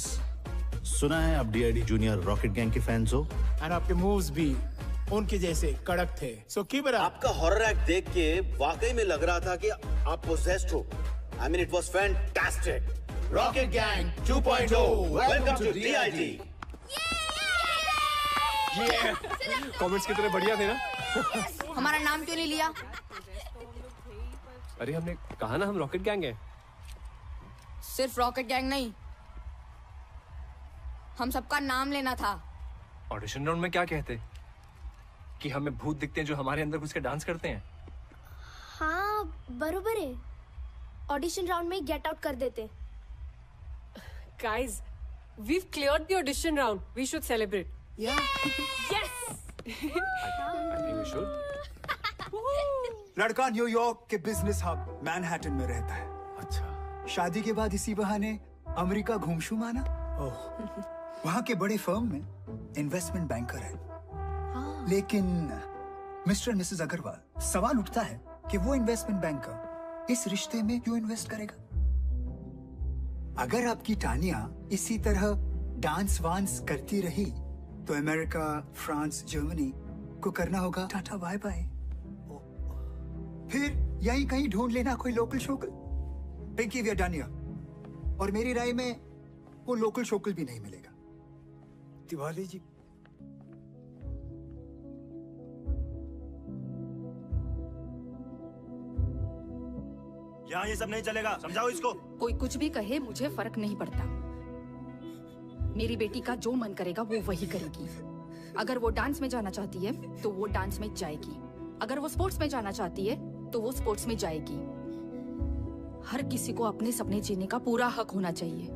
सुना है आप DID जूनियर रॉकेट गैंग के फैंस हो? और आपके मूव्स भी उनके जैसे कड़क थे। So keep it up. आपका हॉरर एक्ट देख के वाकई में लग रहा था कि आप पोजेस्ड हो। I mean, it was fantastic. Rocket Gang 2.0, welcome to DID. Comments कितने बढ़िया थे ना। हमारा नाम क्यों नहीं लिया? अरे हमने कहा ना हम रॉकेट गैंग हैं। सिर्फ रॉकेट गैंग नहीं, हम सबका नाम लेना था। ऑडिशन राउंड में क्या कहते कि हमें भूत दिखते हैं जो हमारे अंदर घुस के डांस करते हैं। हाँ बरोबर है, ऑडिशन राउंड में गेट आउट कर देते। Guys, we've cleared the audition round. We should celebrate. Yeah. Yes. I think we should. लड़का न्यूयॉर्क के बिजनेस हब मैनहट्टन में रहता है। अच्छा। शादी के बाद इसी बहाने अमेरिका घूमशू माना। वहाँ के बड़े फर्म में इन्वेस्टमेंट बैंकर है। लेकिन मिस्टर मिसेस अग्रवाल, सवाल उठता है कि वो इन्वेस्टमेंट बैंकर इस रिश्ते में क्यों इन्वेस्ट करेगा? अगर आपकी टानिया इसी तरह डांस वांस करती रही तो अमेरिका, फ्रांस, जर्मनी को करना होगा टाटा बाय बाय। फिर यहीं कहीं ढूंढ लेना कोई लोकल शोकल। Pinky we are done here. और मेरी राय में वो लोकल शोकल भी नहीं मिलेगा। तिवारी जी, यहाँ ये सब नहीं चलेगा, समझाओ इसको। कोई कुछ भी कहे, मुझे फर्क नहीं पड़ता। मेरी बेटी का जो मन करेगा वो वही करेगी। अगर वो डांस में जाना चाहती है तो वो डांस में जाएगी। अगर वो स्पोर्ट्स में जाना चाहती है तो वो स्पोर्ट्स में जाएगी। हर किसी को अपने सपने जीने का पूरा हक होना चाहिए।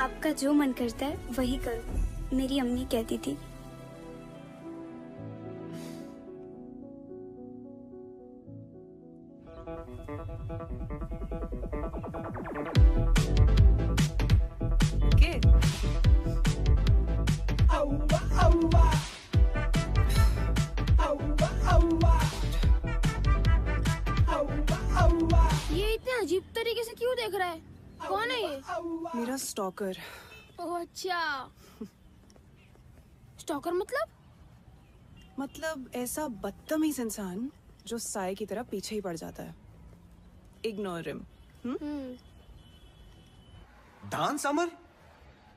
आपका जो मन करता है वही करो, मेरी अम्मी कहती थी। ये इतने अजीब तरीके से क्यों देख रहा है? कौन है ये? मेरा स्टॉकर। ओह अच्छा, स्टॉकर मतलब ऐसा बदतमीज इंसान जो साए की तरह पीछे ही पड़ जाता है। Ignore him. डांस अमर,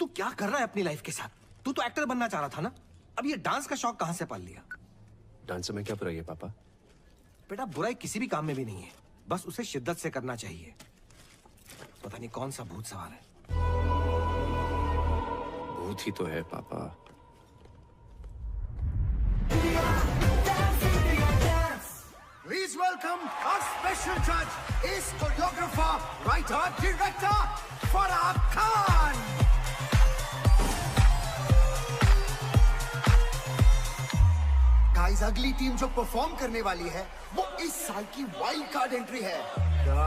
तू क्या कर रहा है अपनी लाइफ के साथ? तू तो एक्टर बनना चाह रहा था ना, अब ये डांस का शौक कहां से पाल लिया? डांस में क्या बुराई है पापा? बेटा बुराई किसी भी काम में भी नहीं है, बस उसे शिद्दत से करना चाहिए। पता नहीं कौन सा भूत सवार है। भूत ही तो है पापा। Please welcome our special judge, is choreographer, writer, director, Farah Khan. Guys, अगली टीम जो परफॉर्म करने वाली है वो इस साल की वाइल्ड कार्ड एंट्री है, The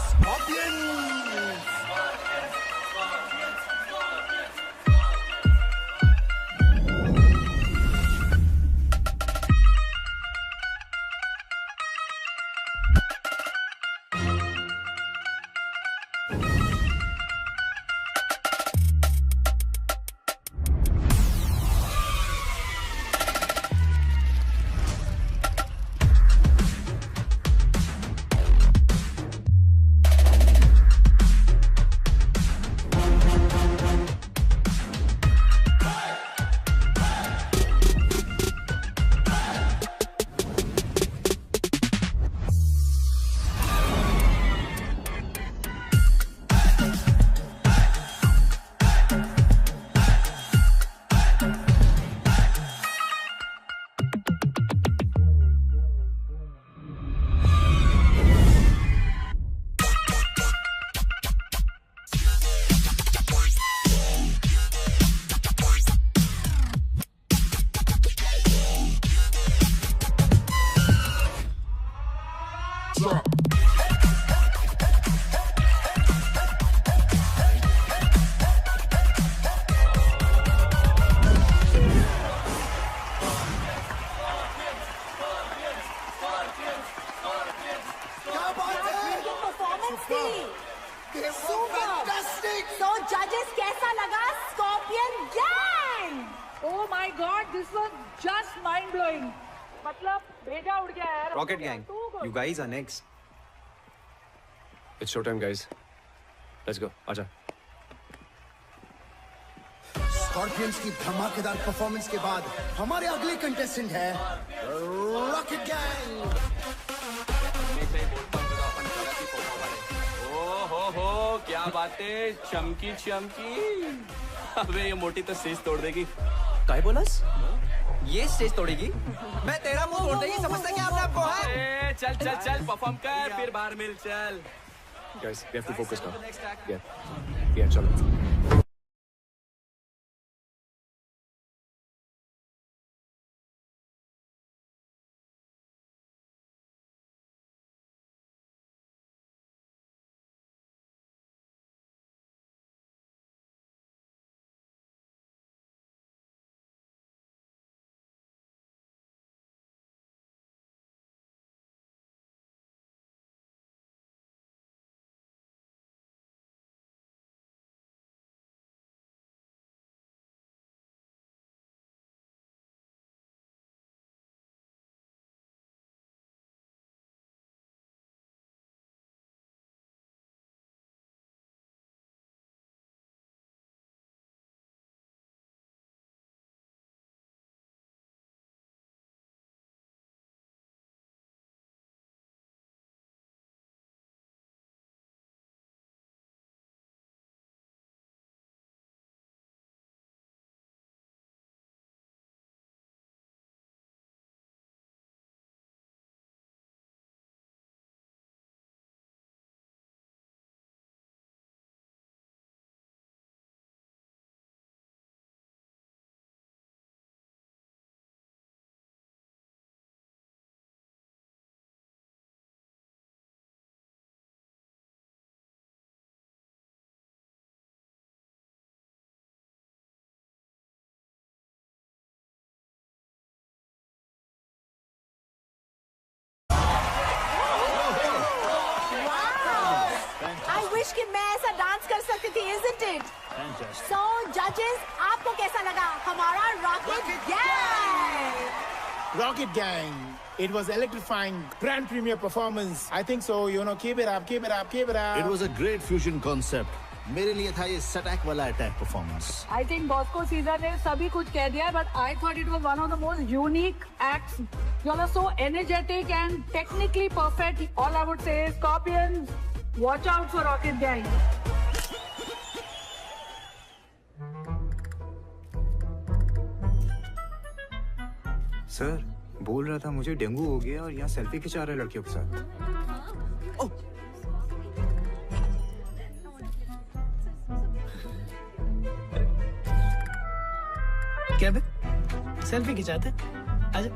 Scorpions. Just mind blowing. मतलब भेजा उड़ गया यार. Rocket Gang, you guys are next. It's showtime, guys. Let's go. आजा. स्कॉर्पियंस की धमाकेदार परफॉर्मेंस के बाद हमारे अगले कंटेस्टेंट है रॉकेट गैंग। हो क्या बातें, चमकी चमकी। अबे ये मोटी तो स्टेज तोड़ देगी। काय बोलस? ये स्टेज तोड़ेगी? मैं तेरा मुंह तोड़ देगी, समझता क्या आपने आपको है? चल चल चल परफॉर्म कर, फिर बाहर मिल चल। Guys, we have to focus now. Yeah, चलो. कि मैं ऐसा डांस कर सकती थी, isn't it? So judges, आपको कैसा लगा हमारा rocket gang? Rocket Gang. It was electrifying, grand premiere performance. I think so. You know, keep it up, keep it up, keep it up. It was a great fusion concept. मेरे लिए था ये सटैक वाला attack performance. I think Bosco Caesar ने सभी कुछ कह दिया, but I thought it was one of the most unique acts. You all are so energetic and technically perfect. All I would say is, Scorpions, watch out for Rocket Gang. Sir बोल रहा था मुझे dengue हो गया और यहाँ selfie खिंचा रहे लड़कियों के साथ। क्या बे? सेल्फी खिंचाते? आजा।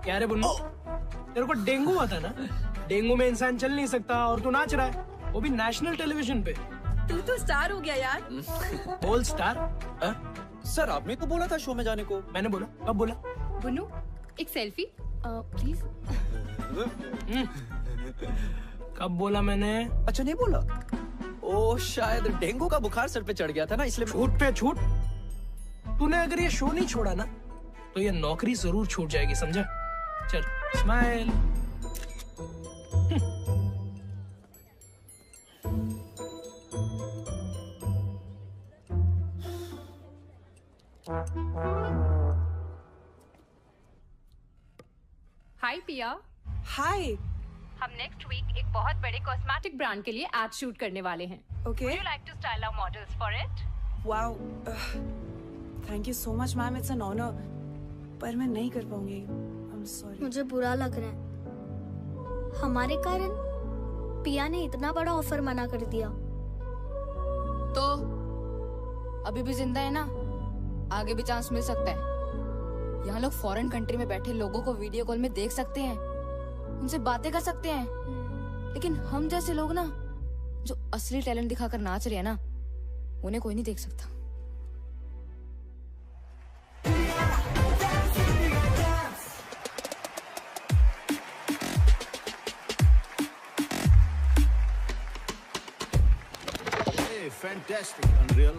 क्या रे बुन्नू? तेरे को डेंगू हुआ था ना? डेंगू में इंसान चल नहीं सकता और तू नाच रहा है, वो भी नेशनल टेलीविजन पे। तू तो स्टार हो गया यार। बोल स्टार? सर आपने तो बोला था शो में जाने को। मैंने बोला? कब बोला? बुन्नू एक सेल्फी प्लीज। कब बोला मैंने? अच्छा नहीं बोला? ओ शायद डेंगू का बुखार सर पे चढ़ गया था ना, इसलिए। छूट पे छूट। तूने अगर ये शो नहीं छोड़ा ना तो ये नौकरी जरूर छूट जाएगी, समझा? चल स्माइल। हाय पिया। हाय। हम नेक्स्ट वीक एक बहुत बड़े कॉस्मेटिक ब्रांड के लिए एड शूट करने वाले हैं। Okay. Would you like to style our models for it? Wow. Thank you so much, ma'am. It's an honor. पर मैं नहीं कर पाऊंगी। I'm sorry. मुझे बुरा लग रहा है। हमारे कारण पिया ने इतना बड़ा ऑफर मना कर दिया। तो अभी भी जिंदा है ना, आगे भी चांस मिल सकता है। यहाँ लोग फॉरेन कंट्री में बैठे लोगों को वीडियो कॉल में देख सकते हैं, उनसे बातें कर सकते हैं, लेकिन हम जैसे लोग ना जो असली टैलेंट दिखाकर नाच रहे हैं ना, उन्हें कोई नहीं देख सकता। Hey, fantastic, unreal,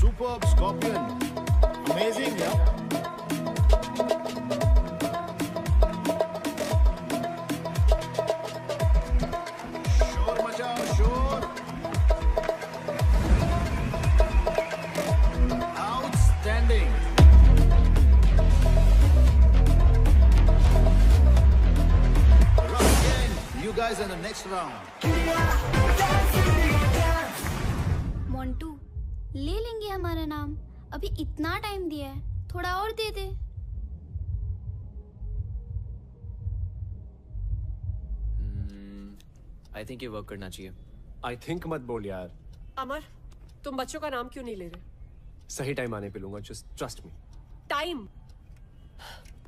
superb, Scorpion, amazing, yeah. fighters in the next round. Montu, ले लेंगे हमारा नाम। अभी इतना टाइम दिया है, थोड़ा और दे दे। आई थिंक ये वर्क करना चाहिए। आई थिंक मत बोल यार। अमर, तुम बच्चों का नाम क्यों नहीं ले रहे? सही टाइम आने पे लूंगा, जस्ट ट्रस्ट मी। टाइम?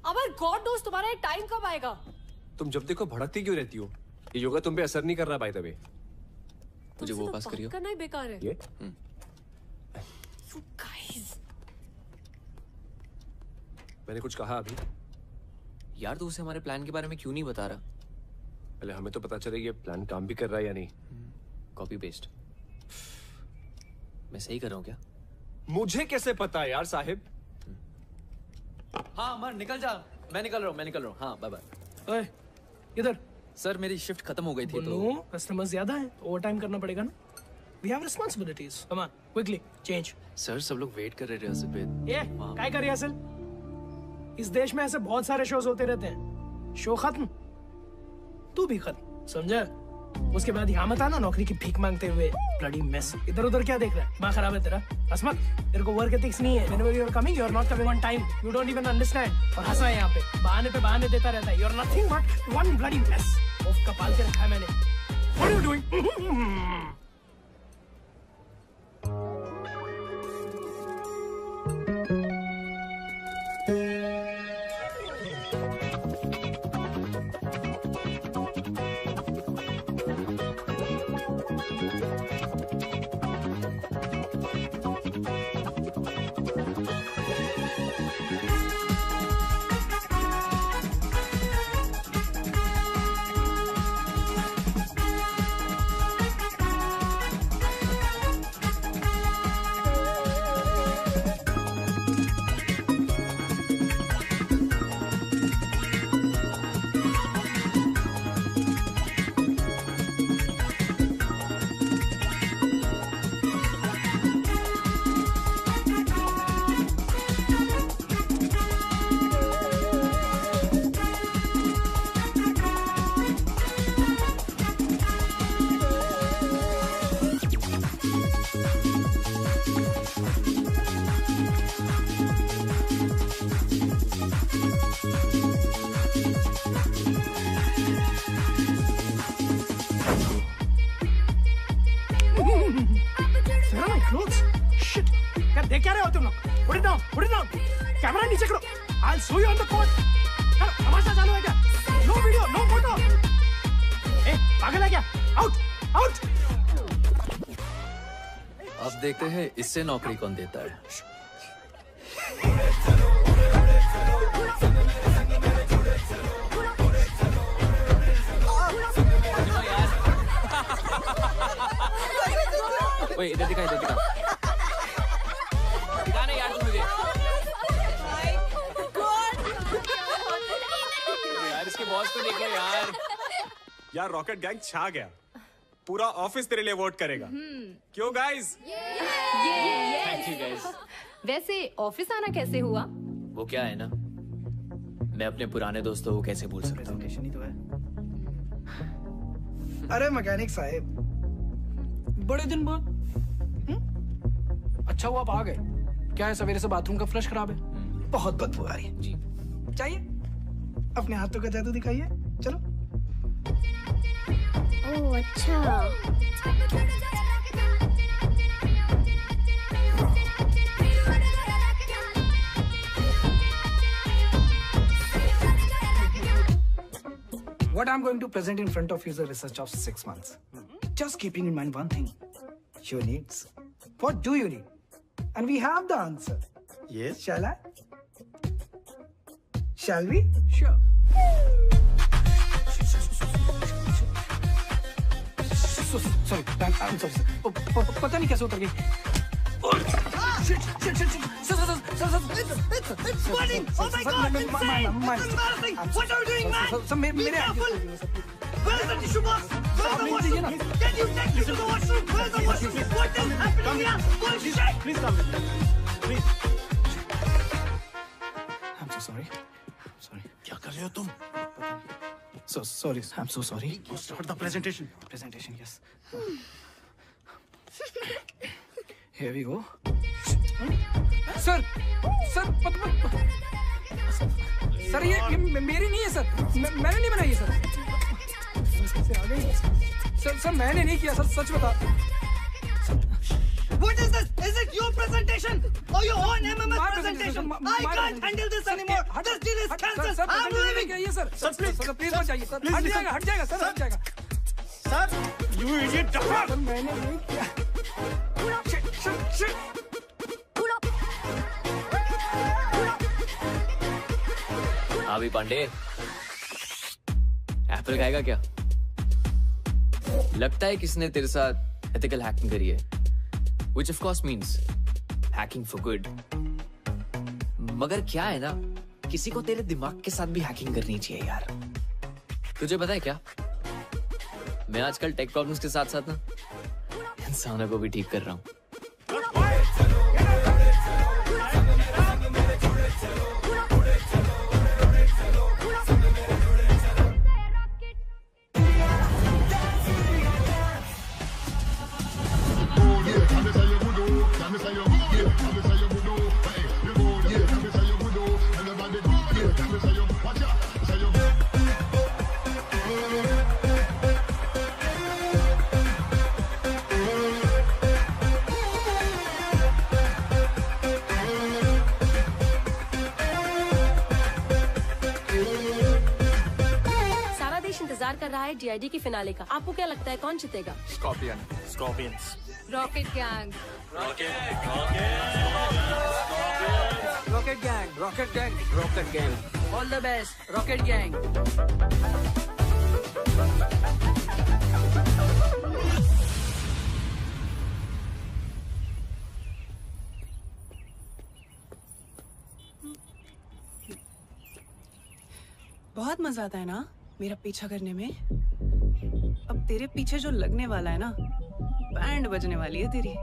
अमर, गॉड नोस तुम्हारा ये टाइम कब आएगा? तुम जब देखो भड़कती क्यों रहती हो? ये योगा तुम पे असर नहीं कर रहा बाय द वे। मुझे वो पास करियो। करना ही बेकार है। ये? You guys. मैंने कुछ कहा अभी? यार तू उसे हमारे प्लान के बारे में क्यों नहीं बता रहा? पहले हमें तो पता चले ये प्लान काम भी कर रहा है या नहीं। Copy paste. मैं सही कर रहा हूँ क्या? मुझे कैसे पता यार साहिब? हाँ अमर निकल जा। मैं निकल रहा हूँ। हाँ बाय बाय। ओए, इधर। सर मेरी शिफ्ट खत्म हो गई थी तो कस्टमर्स ज्यादा हैं, ओवर टाइम करना पड़ेगा ना। We have responsibilities. Come on, quickly change. Sir सब लोग वेट कर रहे रिहर्सल पे। ये काय कर रिहर्सल? इस देश में ऐसे बहुत सारे शोज होते रहते हैं। शो खत्म, तू भी खत्म, समझा? उसके बाद यहाँ मत आना नौकरी की भीख मांगते हुए। Bloody mess. इधर उधर क्या देख रहा है? दिमाग खराब है तेरा? हंस मत। तेरे को वर्क एथिक्स नहीं है। Whenever you are coming, you are not coming on time. You don't even understand. और हंसा है यहाँ पे बहाने देता रहता है। You are nothing but one bloody mess. उफ कपाल के रखा है मैंने। What are you doing? देख क्या रहे हो तुम लोग? Put it down. कैमरा नीचे करो। I'll show you on the court. चलो, तमाशा चालू है क्या? No video, no photo. ए, पागल है क्या? Out. अब देखते हैं इससे नौकरी कौन देता है। ओए इधर दिखा दिखाना यार तुम मुझे। यार इसके बॉस को देखो यार रॉकेट गैंग छा गया। पूरा ऑफिस तेरे लिए वोट करेगा। क्यों गाइस? Thank you guys. वैसे ऑफिस आना कैसे हुआ? वो क्या है ना, मैं अपने पुराने दोस्तों को कैसे भूल सकता हूँ। तो है। अरे मैकेनिक साहब, बड़े दिन बाद अच्छा हुआ आप आ गए। क्या है, सवेरे से बाथरूम का फ्लश खराब है, बहुत बदबू आ रही है जी। चाहिए अपने हाथों का जादू दिखाइए। चलो। ओह अच्छा। What I'm going to present in front of you is a research of 6 months. Just keeping in mind one thing. Your needs. What do you need? And we have the answer. Yes. Shall I? Shall we? Sure. Sorry, I'm sorry. पता नहीं कैसे उतर गई। It's flooding! Oh my God! It's insane! That's embarrassing! What are you doing, man? Be careful! Where's the tissue box? Where's the washroom? Can you take me to the washroom? Where's the washroom? What is happening here? Bullshit! Please come with me. Please. I'm so sorry. Sorry. क्या कर रहे हो तुम? So sorry. I'm so sorry. Start the presentation. Presentation, yes. Here we go. Sir sir ये मेरी नहीं है sir, मैंने नहीं बनाई है सर। सर मैंने नहीं किया सर, सच बता। What is this? Is it your presentation or your own MMS presentation? I can't handle this anymore. This deal is cancelled. I'm leaving. Sir please मत जाइए सर। हट जाएगा सर, हट जाएगा। Sir, you idiot! सर मैंने नहीं किया। अभी पांडे एप्पल खाएगा क्या? लगता है किसने तेरे साथ एथिकल हैकिंग करी है, which of course means hacking for good. मगर क्या है ना, किसी को तेरे दिमाग के साथ भी हैकिंग करनी चाहिए यार। तुझे पता है क्या, मैं आजकल टेक प्रॉब्लम्स के साथ साथ ना इंसानों को भी ठीक कर रहा हूँ। कर रहा है DID की फिनाले का। आपको क्या लगता है कौन जीतेगा? Scorpions. Rocket Gang. Rocket gang. All the best rocket gang. बहुत मजा आता है ना मेरा पीछा करने में। अब तेरे पीछे जो लगने वाला है ना, बैंड बजने वाली है तेरी।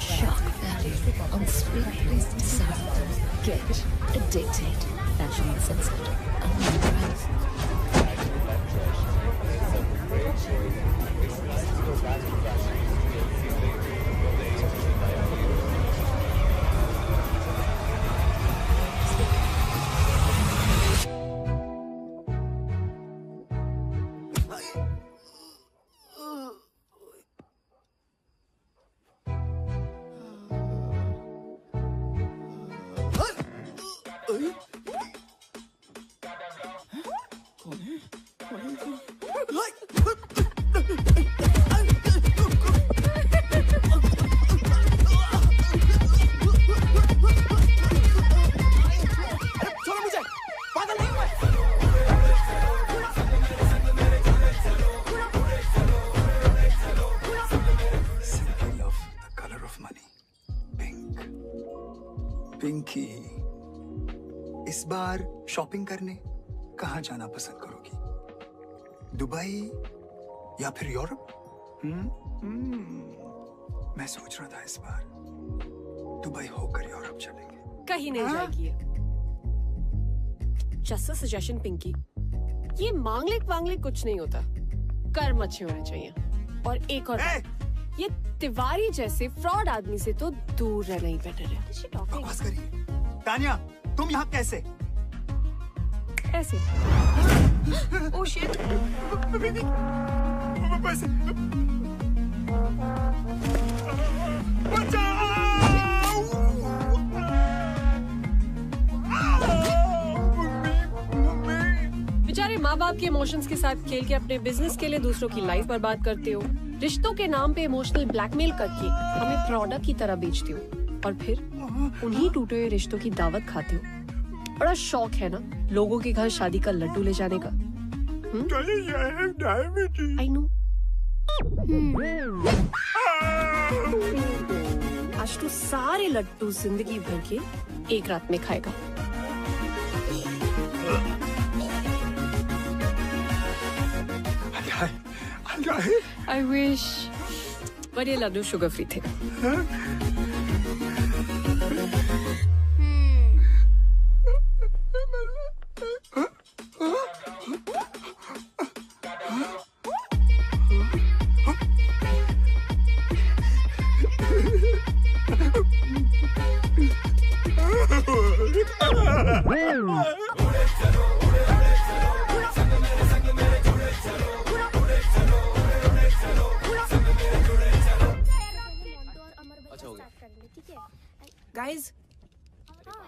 Shock value on Spring Sound. Get addicted. Fashion censored. Unauthorized. Pinky, इस बार शॉपिंग करने कहाँ जाना पसंद करोगी? दुबई या फिर यूरोप? मैं सोच रहा था इस बार दुबई होकर यूरोप चलेंगे। कहीं नहीं जाएगी। जस्ट अ सजेशन पिंकी, ये मांगलिक कुछ नहीं होता, कर्म अच्छे होने चाहिए। और एक और बात, ये तिवारी जैसे फ्रॉड आदमी से तो दूर रहना ही बेटर है। बकवास करिए। तानिया, तुम यहाँ कैसे? ऐसे। Oh shit. बेचारे माँ बाप के इमोशंस के साथ खेल के अपने बिजनेस के लिए दूसरों की लाइफ बर्बाद करते हो। रिश्तों के नाम पे इमोशनल ब्लैकमेल करके हमें प्रोडक्ट की तरह बेचते हो और फिर उन्हीं टूटे हुए रिश्तों की दावत खाते हो। बड़ा शौक है ना लोगों के घर शादी का लड्डू ले जाने का। I know. आज तो सारे लड्डू जिंदगी भर के एक रात में खाएगा। I wish, but ये लड्डू शुगर फ्री थे।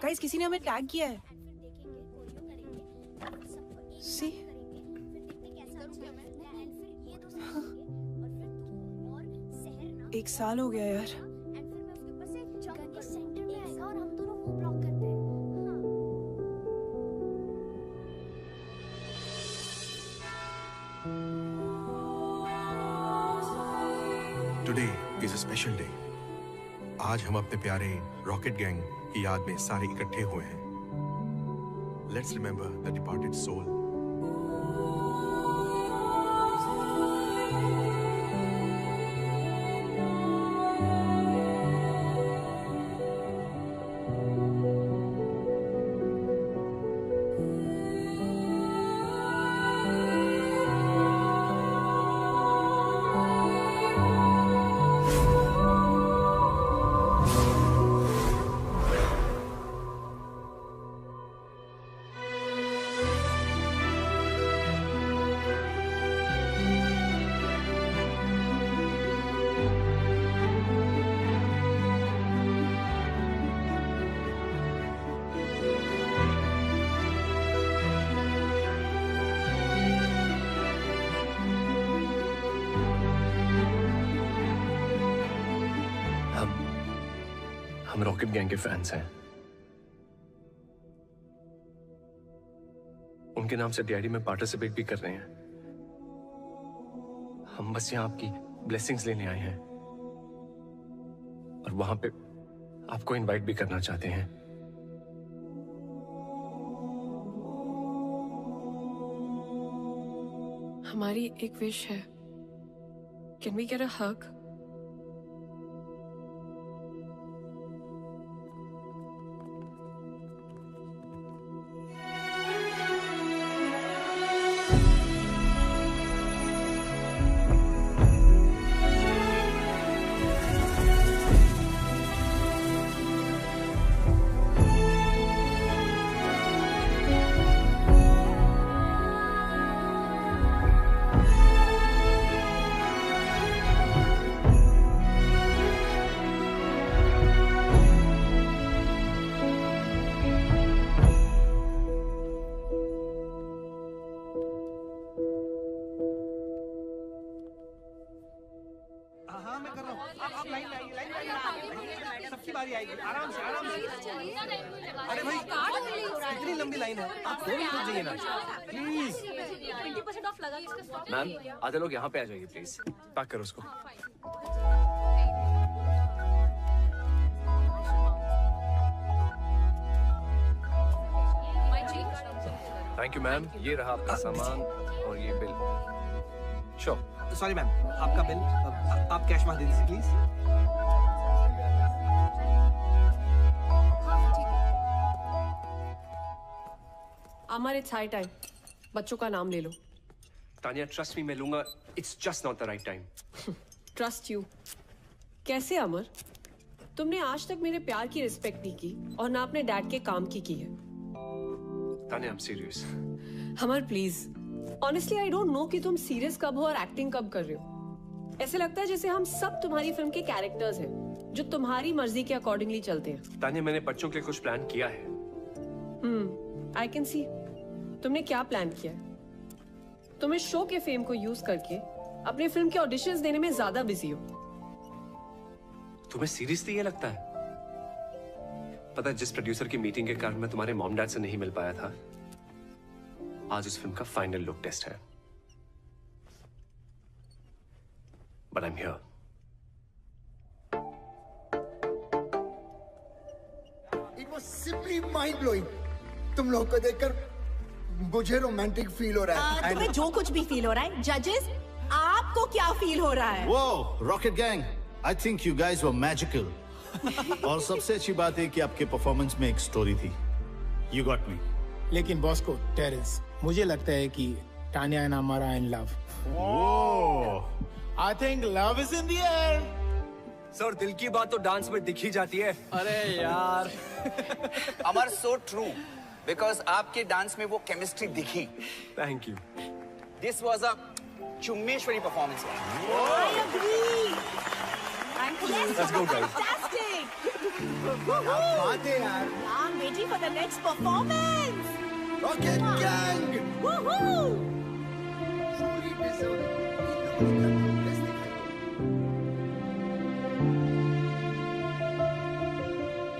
गाइस किसी ने हमें टैग किया है। See? एक साल हो गया यार। Today is a special day. आज हम अपने प्यारे रॉकेट गैंग की याद में सारे इकट्ठे हुए हैं। Let's remember the departed soul. हम रॉकेट गैंग के फैंस हैं। उनके नाम से डीआईडी में पार्टिसिपेट भी कर रहे हैं। हम बस यहाँ आपकी ब्लेसिंग्स लेने आए हैं और वहां पे आपको इनवाइट भी करना चाहते हैं। हमारी एक विश है। कैन वी गेट अ हग? सबकी बारी आएगी। आराम से अरे भाई इतनी लंबी लाइन है, आप दो मिनट रुक जाइए ना प्लीज। 20% ऑफ लगा इसका स्टॉक। मैम आधे लोग यहाँ पे आ जाइए प्लीज। पैक करो उसको। थैंक यू मैम, ये रहा आपका सामान और ये बिल। श्योर। सॉरी मैम, आपका बिल आप कैश में दे दीजिए please. Amar it's high time, बच्चों का नाम ले लो। तानिया ट्रस्ट मी, मैं लूंगा। It's just not the right time. Trust you? कैसे अमर? तुमने आज तक मेरे प्यार की रिस्पेक्ट नहीं की और ना अपने डैड के काम की है। Tania I am serious. Amar please, honestly I don't know कि तुम सीरियस कब हो और एक्टिंग कब कर रहे हो। ऐसे लगता है जैसे हम सब तुम्हारी फिल्म के कैरेक्टर्स हैं जो तुम्हारी मर्जी के अकॉर्डिंगली चलते हैं। तानिया मैंने बच्चों के लिए कुछ प्लान किया है। I can see. तुमने क्या प्लान किया है? तुम इस शो के फेम को यूज करके अपनी फिल्म के ऑडिशंस देने में ज्यादा बिजी हो। तुम्हें सीरियसली ये लगता है? पता है, जिस प्रोड्यूसर की मीटिंग के कारण मैं तुम्हारे मॉम डैड से नहीं मिल पाया था, आज उस फिल्म का फाइनल लुक टेस्ट है। But I am here. It was simply mind blowing. तुम लोग को देखकर मुझे रोमांटिक फील हो रहा है। तुम्हें जो कुछ भी फील हो रहा है, जजेस आपको क्या फील हो रहा है? Whoa, Rocket Gang, I think you guys were magical. और सबसे अच्छी बात है कि आपके परफॉर्मेंस में एक स्टोरी थी। You got me. लेकिन बॉस को टेरेंस, मुझे लगता है कि तानिया एंड अमारा in love. I think love is in the air. Sir, दिल की बात तो डांस में दिख ही जाती है। अरे यार अमर, सो ट्रू, बिकॉज आपके डांस में वो केमिस्ट्री दिखी। Thank you. This was a चुम्मेश्वरी परफॉर्मेंस। Let's go, guys. बात है यार। I'm waiting for the next performance. Rocket Gang. Woohoo! Truly deserving.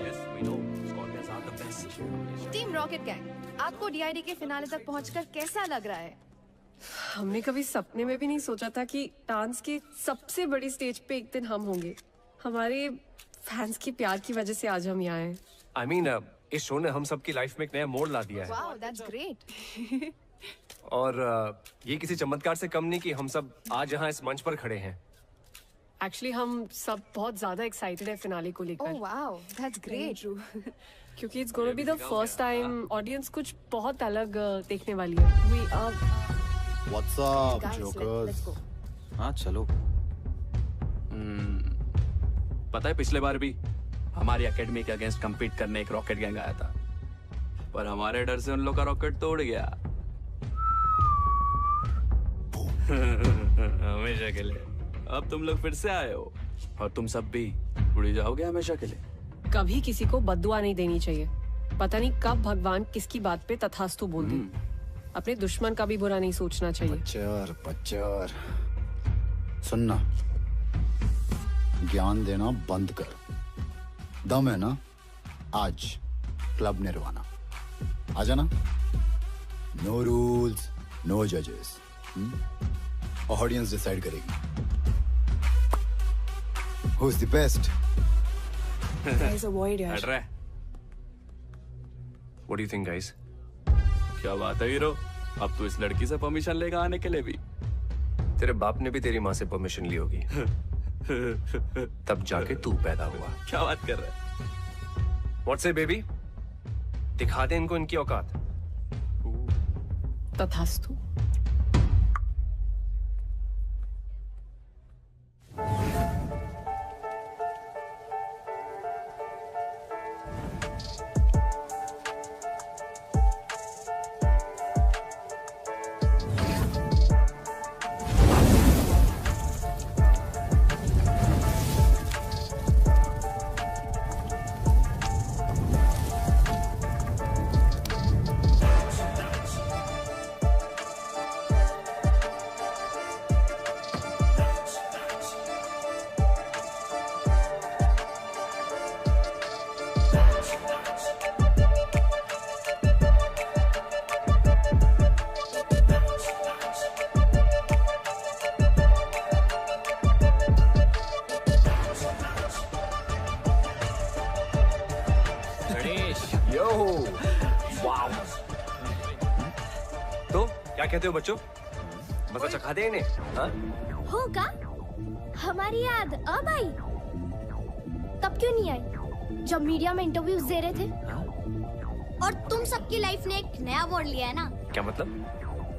Yes, we know. Scorpions are the best. Team rocket gang, आपको DID के finale तक पहुंचकर कैसा लग रहा है? हमने कभी सपने में भी नहीं सोचा था कि डांस के सबसे बड़ी स्टेज पे एक दिन हम होंगे। हमारे फैंस के प्यार की वजह से आज हम यहाँ हैं। I mean, इस शो ने हम सबकी लाइफ में एक नया मोड़ ला दिया है। Wow, that's great. और ये किसी चमत्कार से कम नहीं कि हम सब आज यहाँ इस मंच पर खड़े हैं। एक्चुअली हम सब बहुत ज्यादा एक्साइटेड है फिनाले को लेकर। Oh wow, that's great. क्योंकि it's gonna be the first time audience कुछ बहुत अलग देखने वाली है। We are What's up, jokers? हाँ चलो। पता है पिछले बार भी हमारी एकेडमी के अगेंस्ट compete करने एक रॉकेट गैंग आया था, पर हमारे डर से उन लोग का रॉकेट तोड़ गया। हमेशा के लिए। अब तुम लोग फिर से आए हो और तुम सब भी उड़ जाओगे हमेशा के लिए। कभी किसी को बद्दुआ नहीं देनी चाहिए। पता नहीं कब भगवान किसकी बात पे तथास्तु बोल दे। अपने दुश्मन का भी बुरा नहीं सोचना चाहिए। पच्चर सुनना, ज्ञान देना बंद कर। दम है ना, आज क्लब निर्वाणा आ जाना। नो रूल्स, नो जजेस, ऑडियंस डिसाइड करेगी who is the best. Guys, avoid यार। हट रहा है। What do you think, guys? क्या बात है हीरो, अब तू इस लड़की से परमिशन लेगा आने के लिए भी? तेरे बाप ने भी तेरी माँ से परमिशन ली होगी। तब जाके तू पैदा हुआ। क्या बात कर रहा है? What say, baby? दिखा दे इनको इनकी औकात। तथास्तु। कहते हो बच्चों, मजा चखा दे इन्हें? हाँ? होगा हमारी याद अब आई, तब क्यों नहीं आई जब मीडिया में इंटरव्यूज दे रहे थे? और तुम सबकी लाइफ ने एक नया मोड़ लिया है ना? क्या मतलब?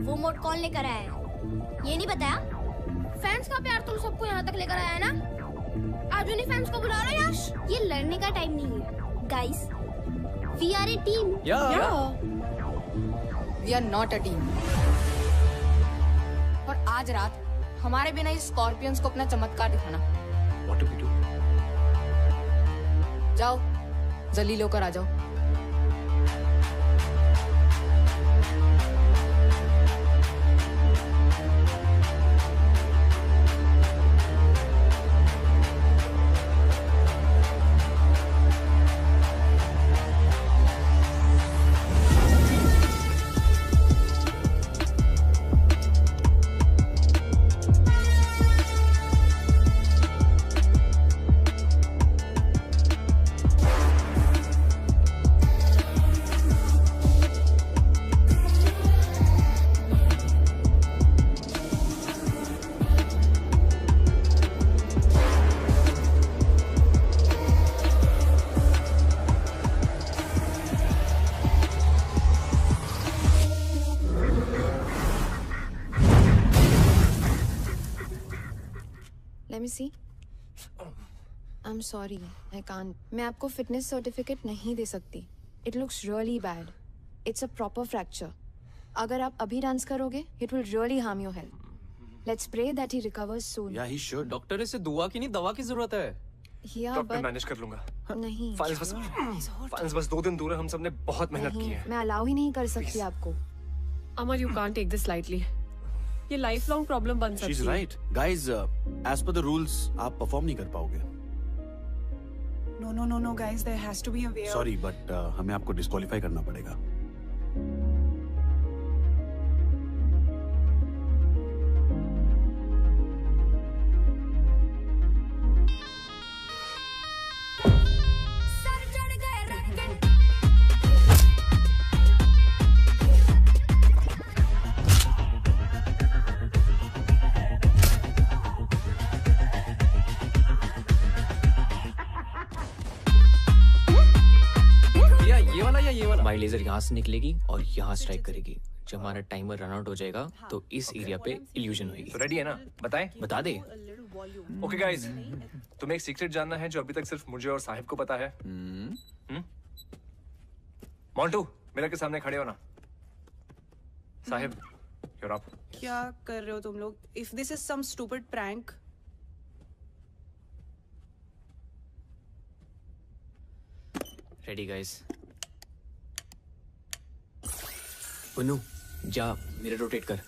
वो मोड़ कौन लेकर आया है ये नहीं बताया? फैंस का प्यार तुम सबको यहाँ तक लेकर आया है ना? आज उन्हीं फैंस को बुला रहे हो यश? ये लड़ने का टाइम नहीं है guys, we are a team. We are not a team. और आज रात हमारे बिना इस स्कॉर्पियंस को अपना चमत्कार दिखाना। What do we do? जाओ जल्दी लेकर आ जाओ। Let me see. I'm sorry, I can't. मैं आपको फिटनेस सर्टिफिकेट नहीं दे सकती. It looks really bad. It's a proper fracture. अगर आप अभी डांस करोगे, it will really harm your health. Let's pray that he recovers soon. Yeah, he should. Doctor इसे दुआ की नहीं दवा की जरूरत है. Yeah, डॉक्टर but मैनेज कर लूंगा. नहीं. फाइल्स बस 2 दिन दूर है. हम सबने बहुत मेहनत की है. मैं अलाउ ही नहीं कर सकती आपको. Amar, you can't take this lightly. ये लाइफ लॉन्ग प्रॉब्लम बन सकती है. She's right. Guys, as per the rules, आप परफॉर्म नहीं कर पाओगे. No, guys, there has to be a way. Sorry, but हमें आपको डिस्क्वालीफाई करना पड़ेगा. हमारी लेजर यहाँ से निकलेगी और यहाँ स्ट्राइक करेगी. जब हमारा टाइमर रन आउट हो जाएगा तो इस एरिया पे इल्यूजन होगी. तो रेडी है ना? बताएं? बता दे. ओके गाइस, तुम्हें एक सीक्रेट जानना है जो अभी तक सिर्फ मुझे और साहिब को पता है. मोंटू, मिरर के सामने खड़े हो ना. Sahib, you're up. क्या कर रहे हो तुम लोग? If this is some stupid prank. Ready guys. Punnu, जा मिरर रोटेट कर.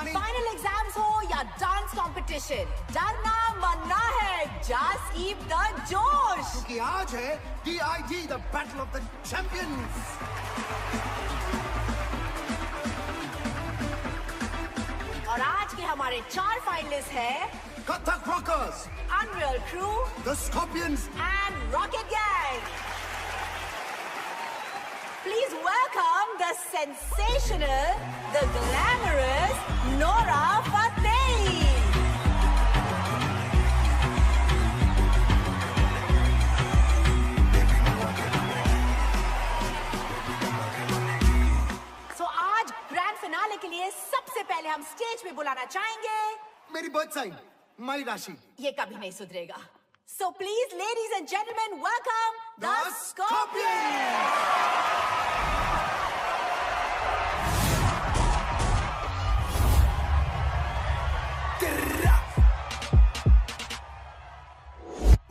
फाइनल एग्जाम्स हो या डांस कंपटीशन, डरना मरना है. जस्ट कीप द जोश, क्योंकि आज है DID, the battle of the champions. और आज के हमारे 4 फाइनलिस्ट हैं Kathak Rockers, Unreal Crew, the Scorpions and Rocket Gang. Please welcome the sensational, the glamorous Nora Fateh. So आज ग्रैंड फिनाले के लिए सबसे पहले हम स्टेज पे बुलाना चाहेंगे मेरी बर्थ साइन, माई राशि. ये कभी नहीं सुधरेगा. So please, ladies and gentlemen, welcome the Scorpions.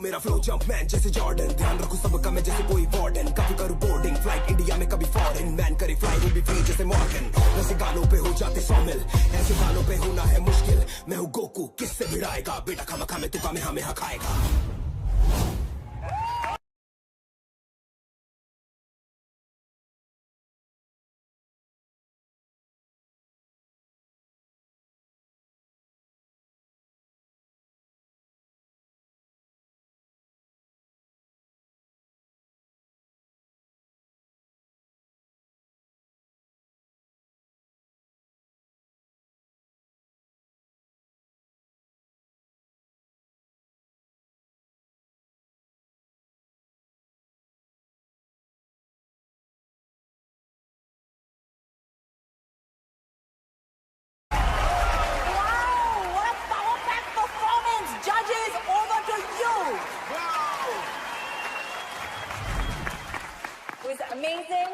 मेरा फ्लो जंप मैन जैसे जॉर्डन, ध्यान रखूं सबका मैं जैसे कोई वार्डन. कभी करूं बोर्डिंग फ्लाइट इंडिया में, कभी फॉरेन. मैन करे फ्लाई वो भी फ्री जैसे मॉर्गन. वैसे गालों पे हो जाते 100 मिल, ऐसे गालों पे होना है मुश्किल. मैं हूं गोकू, किससे भिड़ाएगा बेटा? खामा में तुका में हमें खाएगा. Amazing.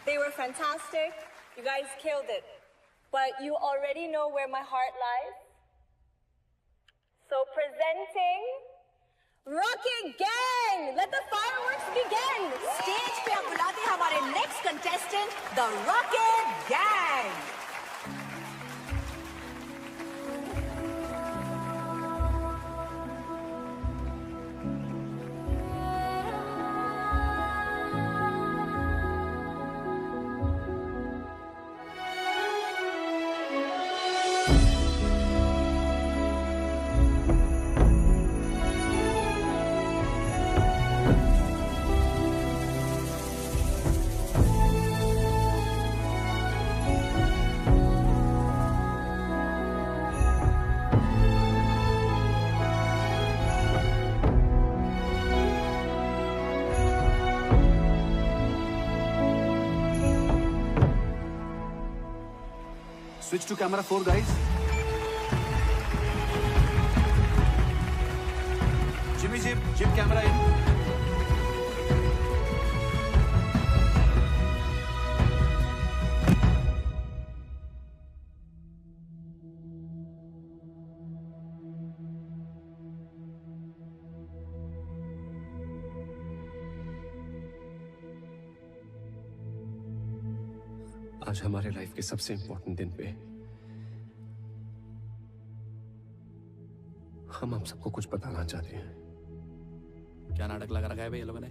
They were fantastic. You guys killed it. But you already know where my heart lies. So presenting Rocket Gang. Let the fireworks begin. Stage पे हम बुलाते हैं हमारे next contestant, the Rocket Gang. Switch to camera 4, guys. Jimmy Jib camera in. आज हमारे life के सबसे important दिन पे हम आप सबको कुछ बताना चाहते हैं। क्या नाटक लगा रखा है भाई ये लोगों ने?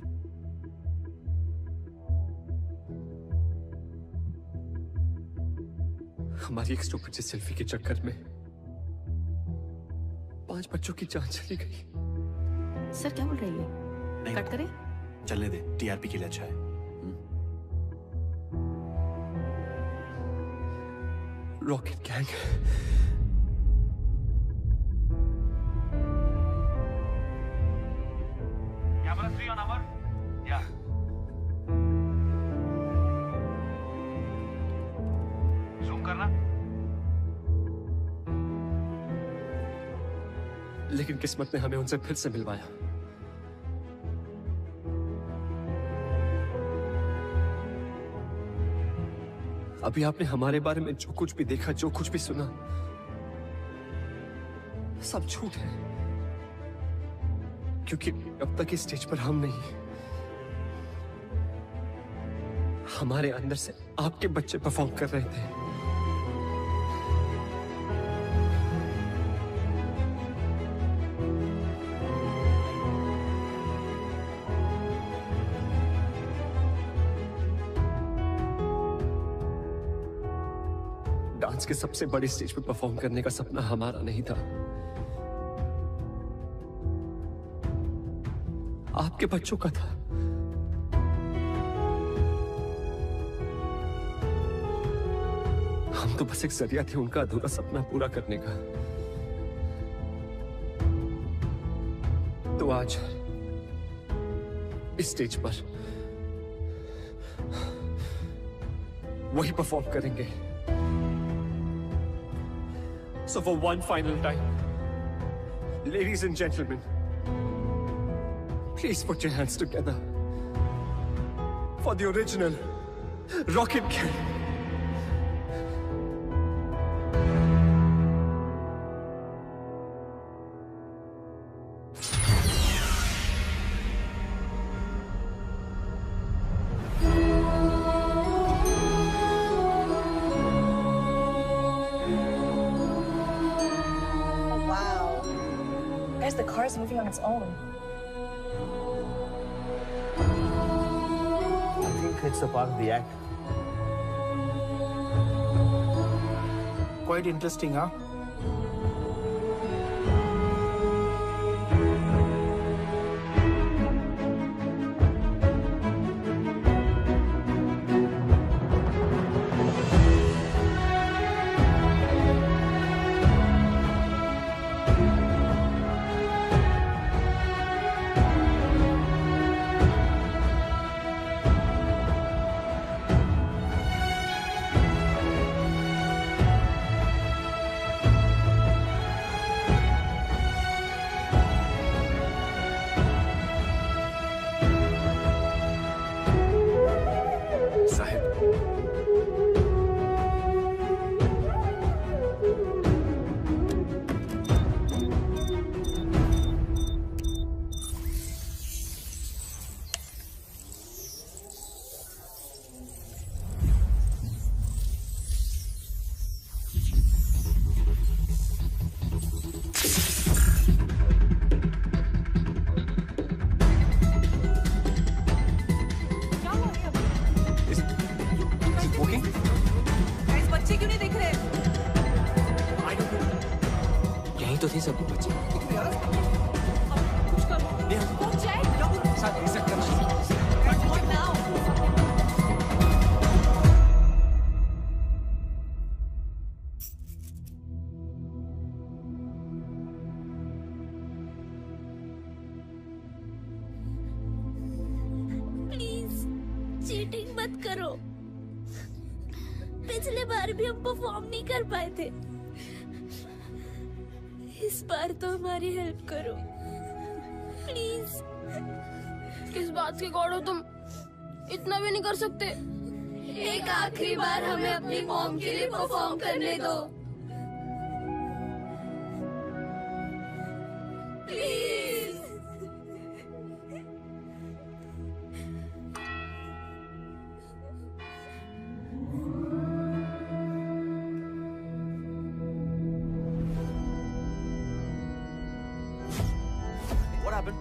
हमारी एक स्टूपिड सी सेल्फी के चक्कर में 5 बच्चों की जान चली गई। सर क्या बोल रही है? नहीं, कट करें? चलने दे, टीआरपी के लिए अच्छा है। Rocket gang Camera 3 on Amar? Yeah. Zoom करना? लेकिन किस्मत ने हमें उनसे फिर से मिलवाया। अभी आपने हमारे बारे में जो कुछ भी देखा, जो कुछ भी सुना, सब झूठ है। क्योंकि अब तक इस स्टेज पर हम नहीं, हमारे अंदर से आपके बच्चे परफॉर्म कर रहे थे। डांस के सबसे बड़ी स्टेज पर परफॉर्म करने का सपना हमारा नहीं था, आपके बच्चों का था। हम तो बस एक जरिया थे उनका अधूरा सपना पूरा करने का। तो आज इस स्टेज पर वही परफॉर्म करेंगे। So for one final time, ladies and gentlemen, please put your hands together for the original Rocket Gang. The car is moving on its own. I think it's a part of the act. Quite interesting, huh? तो थे सब बच्चे। Please cheating मत करो। पिछले बार भी हम perform नहीं कर पाए थे। इस बार तो हमारी हेल्प करो प्लीज। किस बात के गॉड हो तुम? इतना भी नहीं कर सकते। एक आखिरी बार हमें अपनी मॉम के लिए परफॉर्म करने दो please. What happened?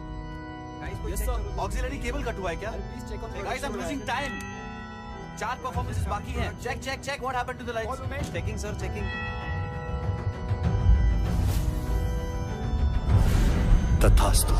Yes sir. Auxiliary cable cut हुआ है क्या? Please check on. Guys, I'm losing time. 4 performances बाकी हैं. Check. What happened to the lights? Checking sir, checking. तथास्तु।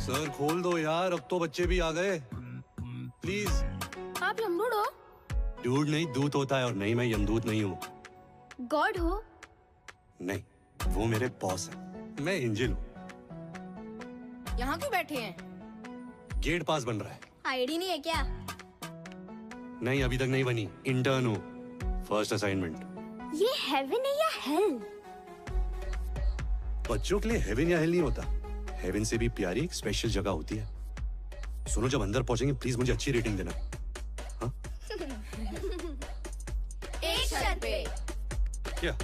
सर खोल दो यार, अब तो बच्चे भी आ गए। प्लीज। आप यमदूत हो? डूड नहीं, दूत होता है, और नहीं मैं यमदूत नहीं हूँ। गॉड हो? नहीं, वो मेरे बॉस है, मैं एंजल हूँ। यहाँ क्यों बैठे हैं? गेट पास बन रहा है। आईडी नहीं है क्या? नहीं, अभी तक नहीं बनी। इंटर्न हूँ, फर्स्ट असाइनमेंट। ये हेवन है या हेल? बच्चों के लिए हेवन या हेल नहीं होता, हेवन से भी प्यारी एक स्पेशल जगह होती है। सुनो, जब अंदर पहुंचेंगे प्लीज मुझे अच्छी रेटिंग देना। हाँ? एक शर्त पे। क्या?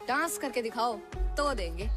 डांस करके दिखाओ तो देंगे।